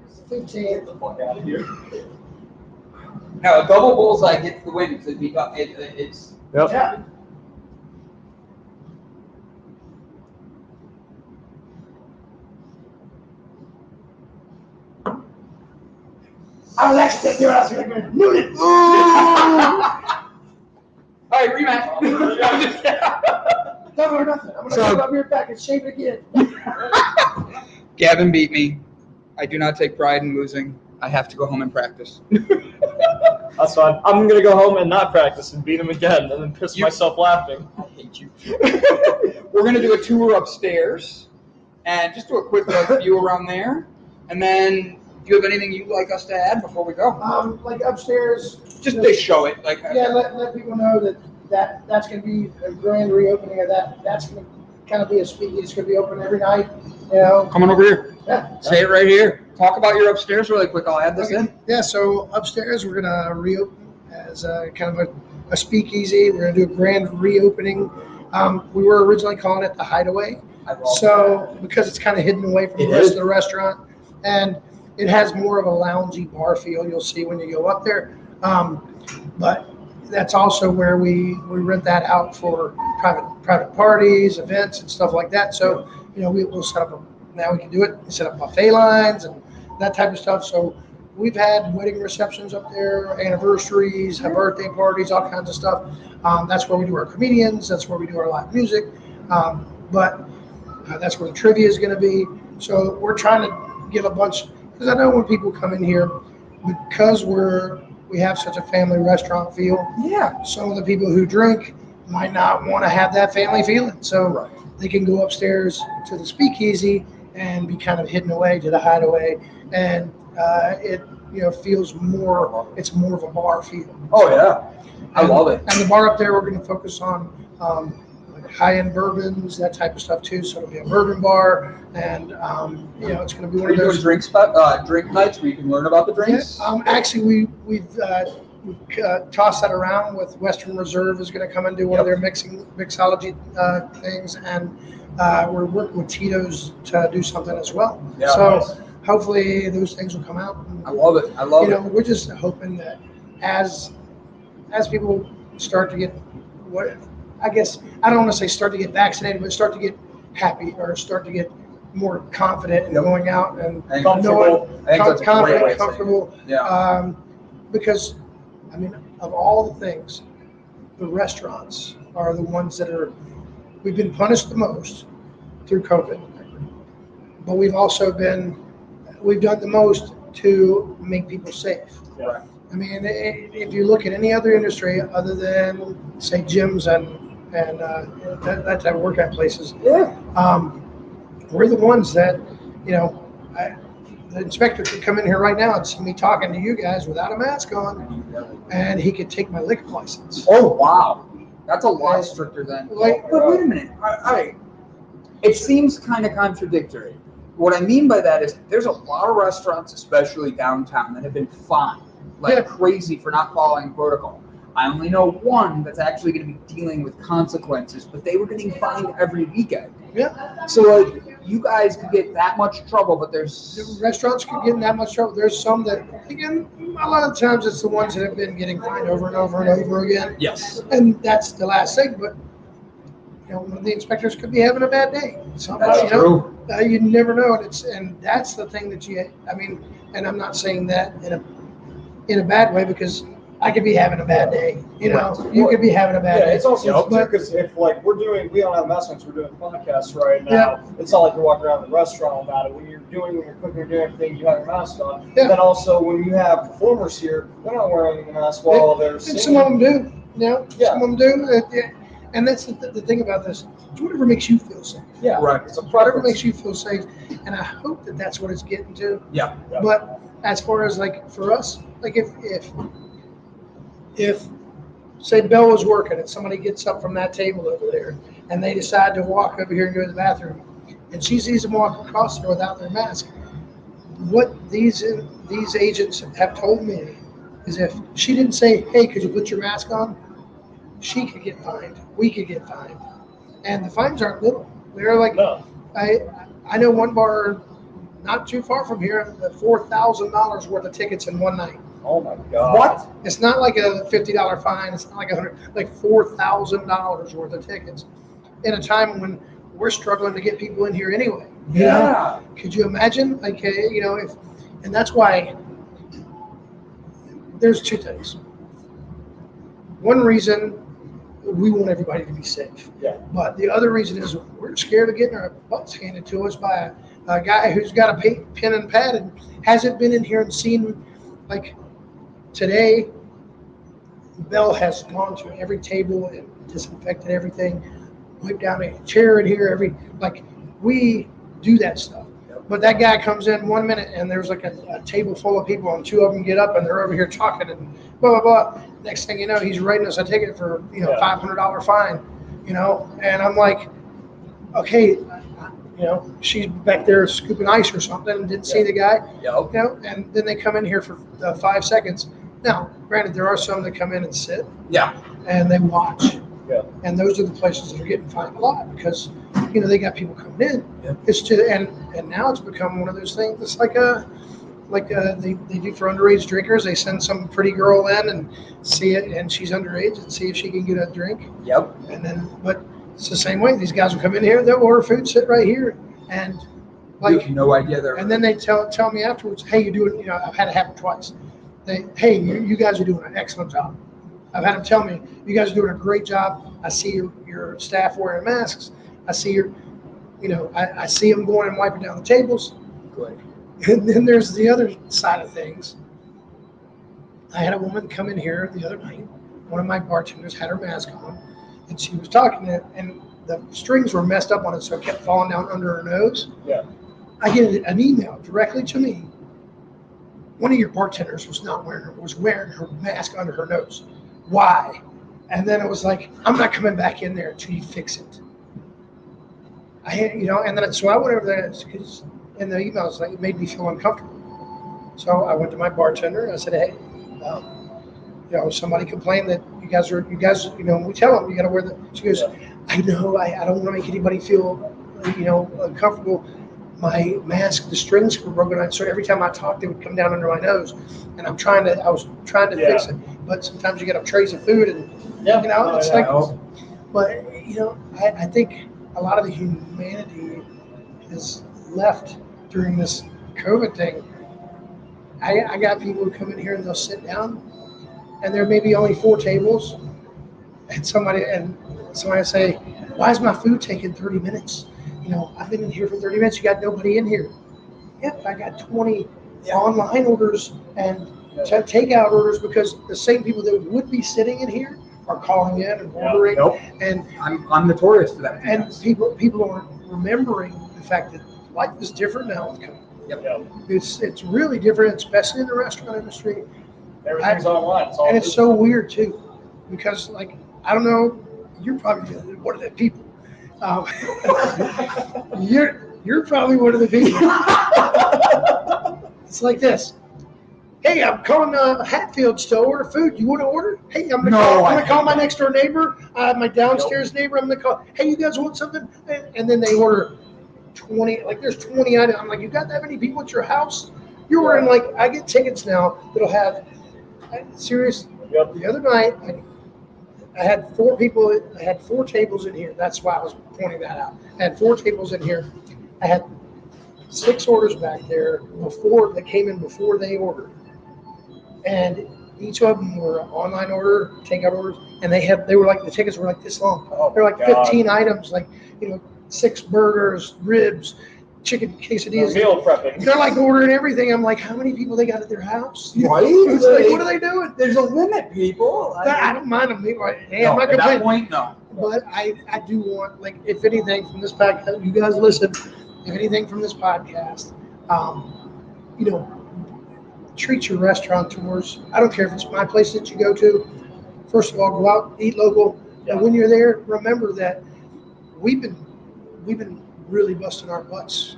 It's 15. Get the fuck out of here. No, a double bullseye gets the win because it's. Yep. Yeah. I was actually thinking I was going to go Noonan. All right, rematch. Don't worry nothing. I'm going to go up here back and shave it again. Gavin beat me. I do not take pride in losing. I have to go home and practice. That's fine. I'm gonna go home and not practice and beat him again, and then piss myself laughing. I hate you. We're gonna do a tour upstairs and just do a quick view around there. And then, do you have anything you'd like us to add before we go? Like upstairs. Just to show it, like. Yeah, let people know that's going to be a grand reopening of that. That's going to kind of be a speakeasy. It's going to be open every night. You know. Come on over here. Yeah. Say it right here. Talk about your upstairs really quick. I'll add this in. Yeah. So upstairs we're going to reopen as kind of a speakeasy. We're going to do a grand reopening. We were originally calling it the Hideaway. So because it's kind of hidden away from the rest of the restaurant, and it has more of a loungy bar feel. You'll see when you go up there. But that's also where we rent that out for private parties, events, and stuff like that. So we'll set up now we can do it. Set up buffet lines and that type of stuff. So we've had wedding receptions up there, anniversaries, birthday parties, all kinds of stuff. That's where we do our comedians. That's where we do our live music. But that's where the trivia is going to be. So we're trying to give a bunch, because I know when people come in here, because we have such a family restaurant feel. Yeah. Some of the people who drink might not want to have that family feeling. So they can go upstairs to the speakeasy and be kind of hidden away to the Hideaway. And it feels more, it's more of a bar feel. Oh, yeah. I love it. And the bar up there, we're going to focus on like high-end bourbons, that type of stuff too. So it'll be a bourbon bar, and it's going to be one Are of you those doing drink nights where you can learn about the drinks? Actually, we've tossed that around with Western Reserve is going to come and do one of their mixology things, and we're working with Tito's to do something as well. Yeah, so nice. Hopefully those things will come out. I love it. I love it. We're just hoping that as people start to get I don't want to say start to get vaccinated, but start to get happy or start to get more confident in going out and Comfortable. I think that's a great way to say it. comfortable. Yeah. because, I mean, of all the things, the restaurants are the ones that we've been punished the most through COVID, but we've done the most to make people safe. Yeah. I mean, if you look at any other industry other than, say, gyms and that type of workout places, we're the ones that, the inspector could come in here right now and see me talking to you guys without a mask on, and he could take my liquor license. Oh, wow. That's a lot stricter than. Like, But wait a minute. All right. It seems kind of contradictory. What I mean by that is there's a lot of restaurants, especially downtown, that have been fined like crazy for not following protocol. I only know one that's actually going to be dealing with consequences, but they were getting fined every weekend. Yeah. So, like, you guys could get that much trouble, but The restaurants could get in that much trouble. There's some that, again, a lot of times it's the ones that have been getting fined over and over and over again. Yes. And that's the last thing, but one of the inspectors could be having a bad day. Somebody, That's true. You never know, and that's the thing that and I'm not saying that in a bad way, because I could be having a bad day. You could be having a bad day. It's also too, because if we don't have masks since we're doing podcasts right now. It's not like you're walking around the restaurant without it. When you're cooking, you're doing everything, you have your mask on. Yeah. Then also when you have performers here, they're not wearing the mask while they're singing. And some of them do. Some of them do. And that's the thing about this. It's whatever makes you feel safe. Yeah. Right. It's a Whatever preference. makes you feel safe. And I hope that that's what it's getting to. Yeah. But as far as like for us, like if say Belle was working and somebody gets up from that table over there and they decide to walk over here and go to the bathroom, and she sees them walk across there without their mask, what these agents have told me is if she didn't say, hey, could you put your mask on, she could get fined. We could get fined. And the fines aren't little. They're like, No. I know one bar not too far from here, $4,000 worth of tickets in one night. Oh my God. What? It's not like a $50 fine. It's not like like $4,000 worth of tickets in a time when we're struggling to get people in here anyway. You know? Could you imagine? Like, and that's why there's two things. One reason, we want everybody to be safe. Yeah. But the other reason is we're scared of getting our butts handed to us by a guy who's got a pen and pad and hasn't been in here and seen, like, today, Belle has gone to every table and disinfected everything, wiped down a chair in here, we do that stuff. But that guy comes in 1 minute and there's like a table full of people and two of them get up and they're over here talking and blah, blah, blah. Next thing you know, he's writing us a ticket for, $500 fine, and I'm like, okay, she's back there scooping ice or something and didn't see the guy, and then they come in here for 5 seconds. Now, granted, there are some that come in and sit and they watch. Yeah. And those are the places that are getting fined a lot because, they got people coming in. Yeah. It's and now it's become one of those things. It's like they do for underage drinkers. They send some pretty girl in and see it, and she's underage, and see if she can get a drink. Yep. And then, but it's the same way. These guys will come in here, they'll order food, sit right here, and You have no idea they're. and then they tell me afterwards, hey, you're doing. I've had it happen twice. Hey, you guys are doing an excellent job. I've had them tell me, you guys are doing a great job. I see your staff wearing masks. I see I see them going and wiping down the tables. Good. And then there's the other side of things. I had a woman come in here the other night. One of my bartenders had her mask on, and she was talking, and the strings were messed up on it, so it kept falling down under her nose. Yeah. I get an email directly to me. One of your bartenders was wearing her mask under her nose. Why? And then it was like, I'm not coming back in there until you fix it. And then so I went over there because in the emails, it made me feel uncomfortable. So I went to my bartender and I said, hey, somebody complained that you guys, we tell them you got to wear the. She goes, I know, I don't want to make anybody feel, uncomfortable. My mask, the strings were broken on, so every time I talked, they would come down under my nose, and I was trying to fix it. But sometimes you get up trays of food, and it's like. But I think a lot of the humanity is left during this COVID thing. I got people who come in here and they'll sit down, and there may be only 4 tables, and somebody will say, "Why is my food taking 30 minutes? I've been in here for 30 minutes. You got nobody in here." Yep, I got 20 online orders and takeout orders because the same people that would be sitting in here are calling in and ordering. Nope. And I'm notorious for that. and people aren't remembering the fact that life is different now with COVID. Yep. It's really different, especially in the restaurant industry. Everything's online. It's all And it's so weird too, because I don't know, you're probably one of the people. You're probably one of the people. It's like this. Hey, I'm calling Hatfields to order food. You want to order? Hey, I'm gonna call my next door neighbor, my downstairs neighbor. I'm gonna call. Hey, you guys want something? And then they order 20. There's 20 items. I'm like, you got that many people at your house? You're ordering I get tickets now that'll have. Serious. Yep. The other night, I had 4 people. I had 4 tables in here. That's why I was pointing that out. I had 4 tables in here. I had 6 orders back there that came in before they ordered, and each of them were an online order, takeout orders, and they were the tickets were this long. They're 15 items, 6 burgers, ribs, chicken quesadillas. Meal prepping. They're ordering everything. I'm like, how many people they got at their house? Right? It's what are they doing? There's a limit, people. I don't mind them. Hey, I'm No, not at that complaining. point, no. But I do want, if anything from this podcast, you guys listen, if anything from this podcast, treat your restaurateurs. I don't care if it's my place that you go to. First of all, go out, eat local. And when you're there, remember that we've been really busting our butts.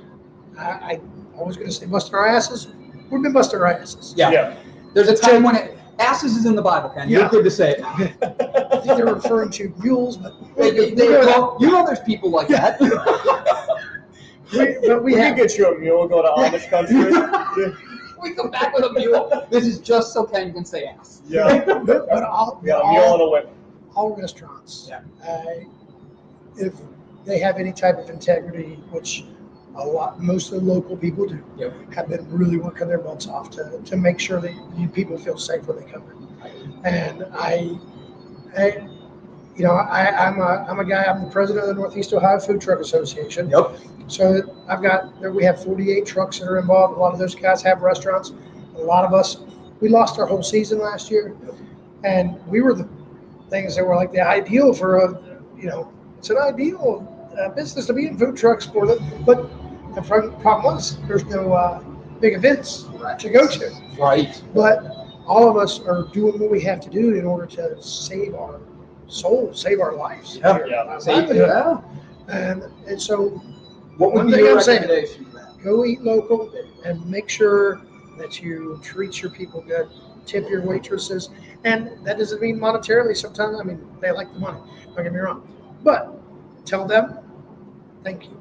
I was going to say busting our asses. We've been busting our asses. Yeah. There's a time when asses is in the Bible, Ken. You're good to say it. I think they're referring to mules, but there's people like that. we can have. get you a mule, go to Amish country. We come back with a mule. This is just so Ken can say ass. Yeah. But all, a mule and a whip. all restaurants, Yeah. if they have any type of integrity, which most of the local people do, have been really working their butts off to make sure that people feel safe when they come in. And I'm a guy. I'm the president of the Northeast Ohio Food Truck Association. Yep. So we have 48 trucks that are involved. A lot of those guys have restaurants. A lot of us, we lost our whole season last year, and we were the things that were the ideal for it's an ideal business to be in food trucks for them. But the problem was there's no big events to go to. Right. But all of us are doing what we have to do in order to save our souls, save our lives. And so What would one be thing your I'm saying, recommendation for that? go eat local and make sure that you treat your people good, tip your waitresses. And that doesn't mean monetarily. Sometimes, they like the money. Don't get me wrong. But tell them, thank you.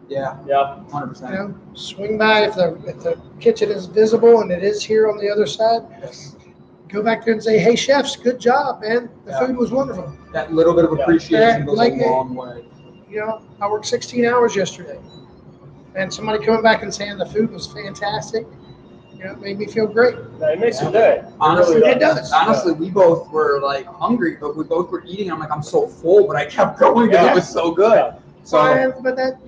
Yeah. 100%. Swing by if the kitchen is visible and it is here on the other side. Yes. Go back there and say, "Hey, chefs, good job, man. The food was wonderful." That little bit of appreciation goes Like a long way. I worked 16 hours yesterday, and somebody coming back and saying the food was fantastic, it made me feel great. It makes your day. Honestly, It does. Honestly, we both were hungry, but we both were eating. I'm I'm so full, but I kept going because it was so good. So, But that,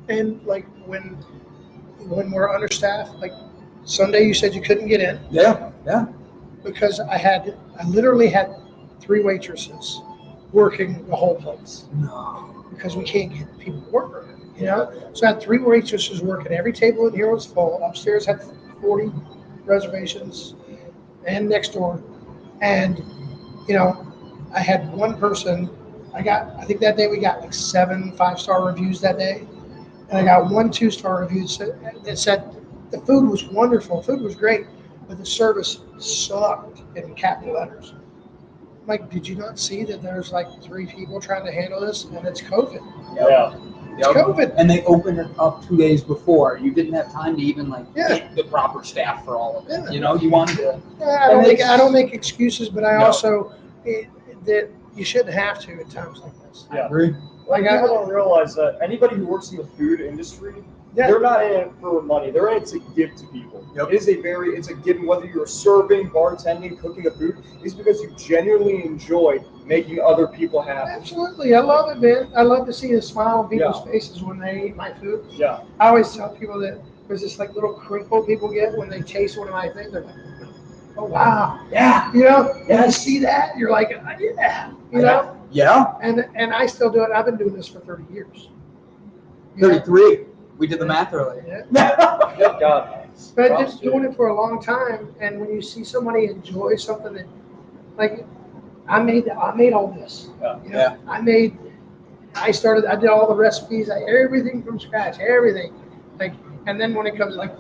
and when we're understaffed, Sunday you said you couldn't get in. yeah. Because I literally had 3 waitresses working the whole place No. because we can't get people to work. So I had 3 waitresses working. Every table in here was full. Upstairs had 40 reservations, and next door, and I had one person. I think that day we got 7 5-star reviews that day, and I got 1 2-star review that said the food was wonderful, food was great, but the service sucked in capital letters. Did you not see that there's 3 people trying to handle this, and it's COVID? It's COVID. And they opened it up 2 days before. You didn't have time to even get the proper staff for all of it. Yeah. You wanted to. I don't make excuses, but I also that you shouldn't have to at times like this. Yeah. Agree. People don't realize that anybody who works in the food industry Yeah. They're not in it for money. They're in it to give to people. Yep. It's a given, whether you're serving, bartending, cooking the food, it's because you genuinely enjoy making other people happy. Absolutely. I love it, man. I love to see a smile on people's faces when they eat my food. Yeah. I always tell people that there's this like little crinkle people get when they taste one of my things. They're like, oh, wow. Yeah. You know, when you see that, you're like, yeah. You know? Yeah. And I still do it. I've been doing this for 30 years. 33. We did the math earlier. Yeah. Good God. But just doing it for a long time, and when you see somebody enjoy something that, like, I made all this. Yeah. You know, I did all the recipes, everything from scratch, everything. Like, and then when it comes, like,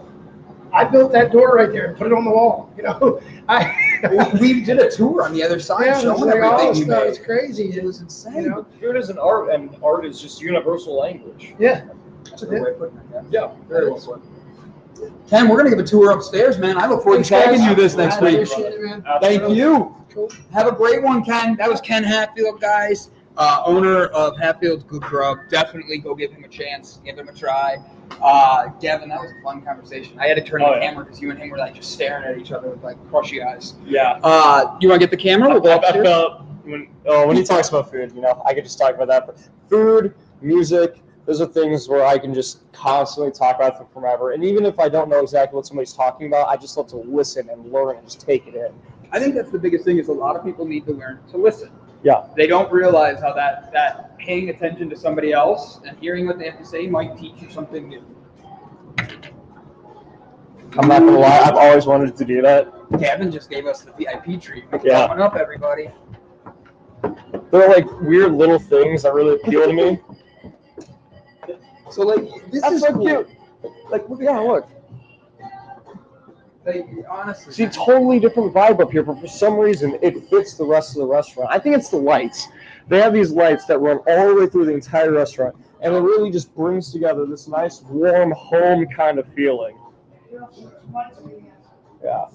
I built that door right there and put it on the wall. You know, we did a tour on the other side yeah, showing like all everything this you stuff. made. It's crazy. It was insane. You know? Food is an art, and art is just universal language. Yeah. That's a good way of putting it. Yeah, very well put. Ken, we're gonna give a tour upstairs, man. I look forward to tagging you this next I week. appreciate it, man. Thank you. Cool. Have a great one, Ken. That was Ken Hatfield, guys, owner of Hatfields Goode Grup. Definitely go give him a chance, give him a try. Gavin, that was a fun conversation. I had to turn the camera because you and him were like just staring at each other with like crushy eyes. Yeah. You want to get the camera? We'll go I upstairs. felt when he talks about food, I could just talk about that. But food, music, those are things where I can just constantly talk about them forever. And even if I don't know exactly what somebody's talking about, I just love to listen and learn and just take it in. I think that's the biggest thing is a lot of people need to learn to listen. Yeah. They don't realize how that paying attention to somebody else and hearing what they have to say might teach you something new. I'm not gonna lie, I've always wanted to do that. Gavin just gave us the VIP treatment. Yeah. Coming up, everybody. They're like weird little things that really appeal to me. So like this That's is so cool. cute. Like look. Like honestly, See, totally different vibe up here, but for some reason it fits the rest of the restaurant. I think it's the lights. They have these lights that run all the way through the entire restaurant, and it really just brings together this nice, warm, home kind of feeling. Yeah.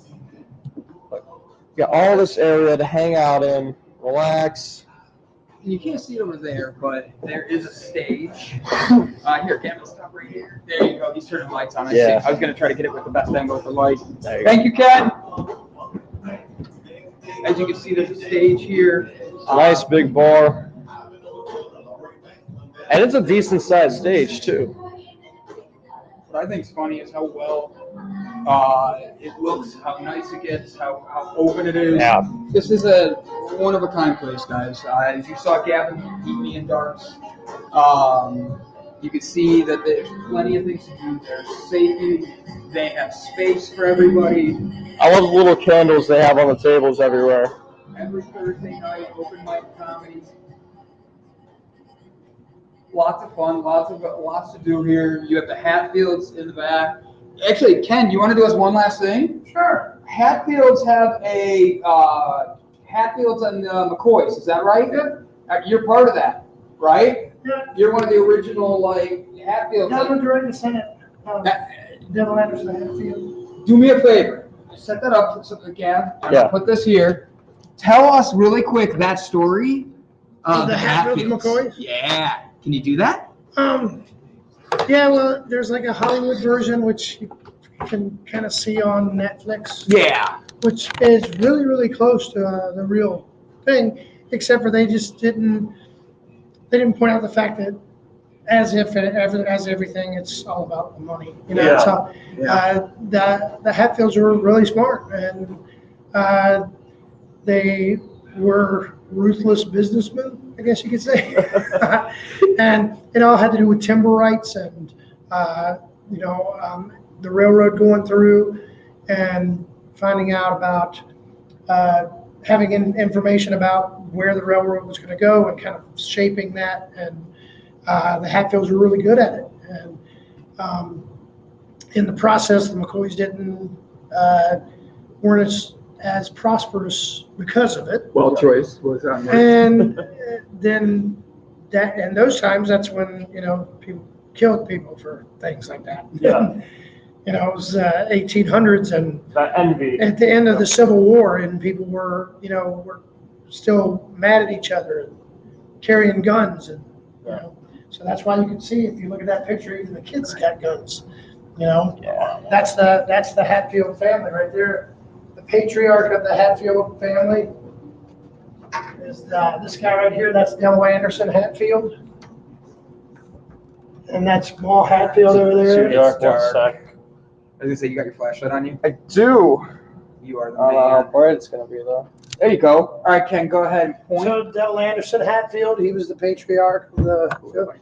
Got all this area to hang out in, relax. you can't see it over there, but there is a stage. Here, Gavin, stop right here. There you go. He's turning lights on. Yeah. I was gonna try to get it with the best angle of the light. Thank you, Ken. As you can see, there's a stage here. Nice big bar. And it's a decent sized stage too. What I think is funny is how well it looks, how nice it gets, how open it is. Yeah. This is a one-of-a-kind place, guys. As you saw Gavin eat me in darts, you can see that there's plenty of things to do. There's safety. They have space for everybody. I love the little candles they have on the tables everywhere. Every Thursday night, open mic comedy. Lots of fun, lots to do here. You have the Hatfields in the back. Actually, Ken, you want to do us one last thing? Sure. Hatfields have a Hatfields and McCoys. Is that right? Yeah. You're part of that, right? Yeah. You're one of the original Hatfields. Devil during the Senate. Devil Anderson Hatfield. Do me a favor. Set that up again. I'm gonna put this here. Tell us really quick that story. The Hatfields McCoy? Yeah. Can you do that? Yeah, well, there's like a Hollywood version which you can kind of see on Netflix. Yeah. Which is really, really close to the real thing, except for they just didn't point out the fact that as everything, it's all about the money. You know, so the Hatfields were really smart, and they were ruthless businessmen, I guess you could say. And it all had to do with timber rights and, the railroad going through and finding out about having information about where the railroad was going to go and kind of shaping that. And the Hatfields were really good at it. And in the process, the McCoys weren't as prosperous because of it. Well, choice was on there. And then in those times, that's when, people killed people for things like that. Yeah. It was 1800s, and That envy. at the end of the Civil War, and people were still mad at each other and carrying guns, and so So that's why you can see, if you look at that picture, even the kids got guns. You know, that's the Hatfield family right there. The patriarch of the Hatfield family is this guy right here. That's Devil Anderson Hatfield, and that's Maul Hatfield over there. It's dark. I was gonna say, you got your flashlight on you? I do. You are the I don't know how man. bright it's gonna be though. There you go. All right, Ken, go ahead and point. So Devil Anderson Hatfield, he was the patriarch of the.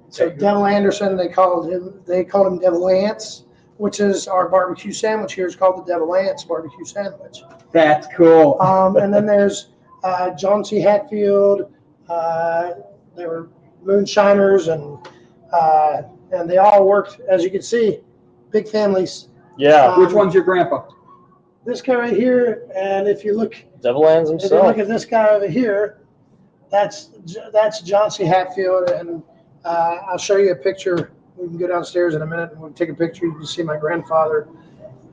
So Devil Anderson, they called him Devil Lance, which is our barbecue sandwich here. It's called the Devil Lance barbecue sandwich. That's cool. And then there's John C. Hatfield. They were moonshiners, and they all worked, as you can see, big families. Yeah. Which one's your grandpa? This guy right here, and if you look Devillands If you himself. look at this guy over here, that's John C. Hatfield, and I'll show you a picture. We can go downstairs in a minute and we'll take a picture. You can see my grandfather,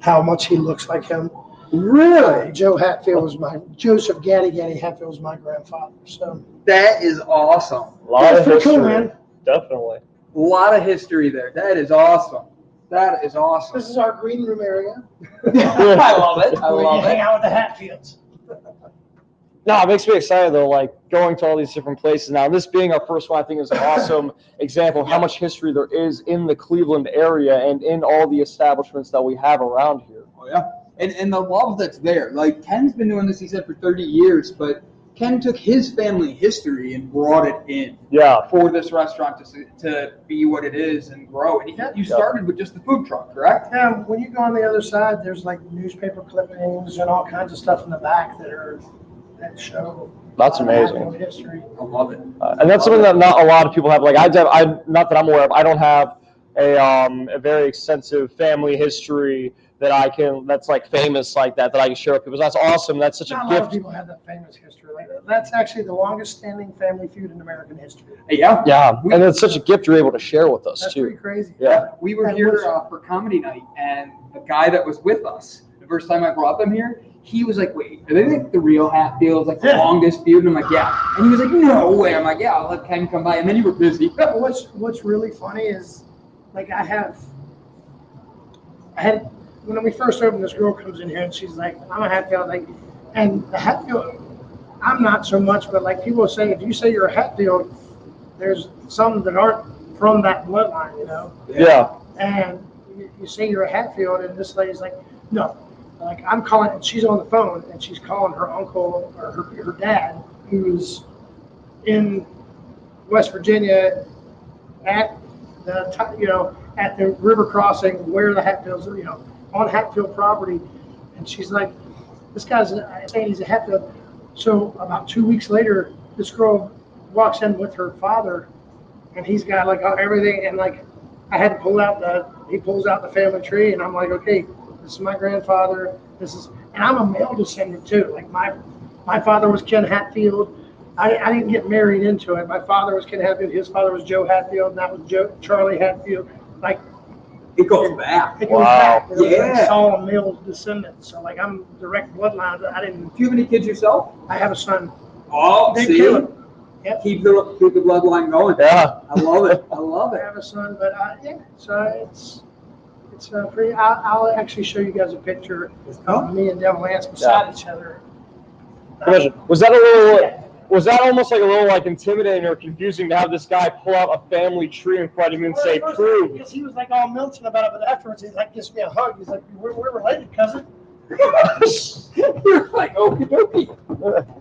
how much he looks like him. Really? Joseph Gaddy Hatfield was my grandfather. So That is awesome. A lot of pretty cool, history. man. Definitely. A lot of history there. That is awesome. That is awesome. This is our green room area. I love it. I where love you hang it. out with the Hatfields. No, it makes me excited though, like going to all these different places. Now, this being our first one, I think is an awesome example of how much history there is in the Cleveland area and in all the establishments that we have around here. Oh, yeah. And the love that's there. Like, Ken's been doing this, he said, for 30 years, but Ken took his family history and brought it in Yeah. for this restaurant to be what it is and grow. And you started with just the food truck, correct? Yeah, when you go on the other side, there's like newspaper clippings and all kinds of stuff in the back that show. That's amazing. Hatfield history. I love it. And that's something that not a lot of people have. Like I not that I'm aware of. I don't have a very extensive family history that's like famous like that I can share with people. So that's awesome. That's such Not a a lot of gift. people have that famous history like that. That's actually the longest standing family feud in American history. Yeah. Yeah, and it's such a gift you're able to share with us That's too. pretty crazy. Yeah. We were And here what's- for comedy night, and the guy that was with us, the first time I brought them here, he was like, wait, are they like the real Hatfields, like the Yeah. longest feud? And I'm like, yeah. And he was like, no way. I'm like, yeah, I'll let Ken come by. And then you were busy. But what's really funny is, like, I had when we first opened, this girl comes in here and she's like, I'm a Hatfield, like, and the Hatfield, I'm not so much, but like people say, if you say you're a Hatfield, there's some that aren't from that bloodline, you know. Yeah. And you say you're a Hatfield, and this lady's like, no. Like, I'm calling, and she's on the phone, and she's calling her uncle or her dad, who's in West Virginia at at the river crossing where the Hatfields, on Hatfield property. And she's like, this guy's, I think he's a Hatfield. So about 2 weeks later, this girl walks in with her father, and he's got like everything, and like I had to he pulls out the family tree, and I'm like, okay, this is my grandfather, and I'm a male descendant too. Like my father was Ken Hatfield. I didn't get married into it. My father was Ken Hatfield, his father was Joe Hatfield, and that was Charlie Hatfield. Like, It goes back. it goes Wow. back. Yeah. It's all male descendants. So like I'm direct bloodline. Do you have any kids yourself? I have a son. Oh, Named see? Caleb. Yep. Keep the bloodline going. Yeah. I love it. I love I it. have a son, but yeah. So it's pretty. I'll actually show you guys a picture of me and Devil Lance beside each other. Imagine, was that almost like a little like intimidating or confusing to have this guy pull out a family tree in front of you and say, prove? Because he was like all melting about it, but afterwards he's like gives me a hug. He's like, we're related, cousin. You're like, okie dokie.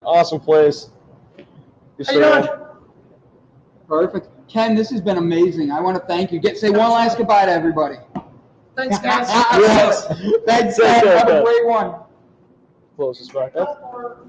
Awesome place. How you doing? Perfect. Ken, this has been amazing. I want to thank you. Say one last goodbye to everybody. Thanks, guys. Yes. Thanks, Sam. Have a great one. Close this back up.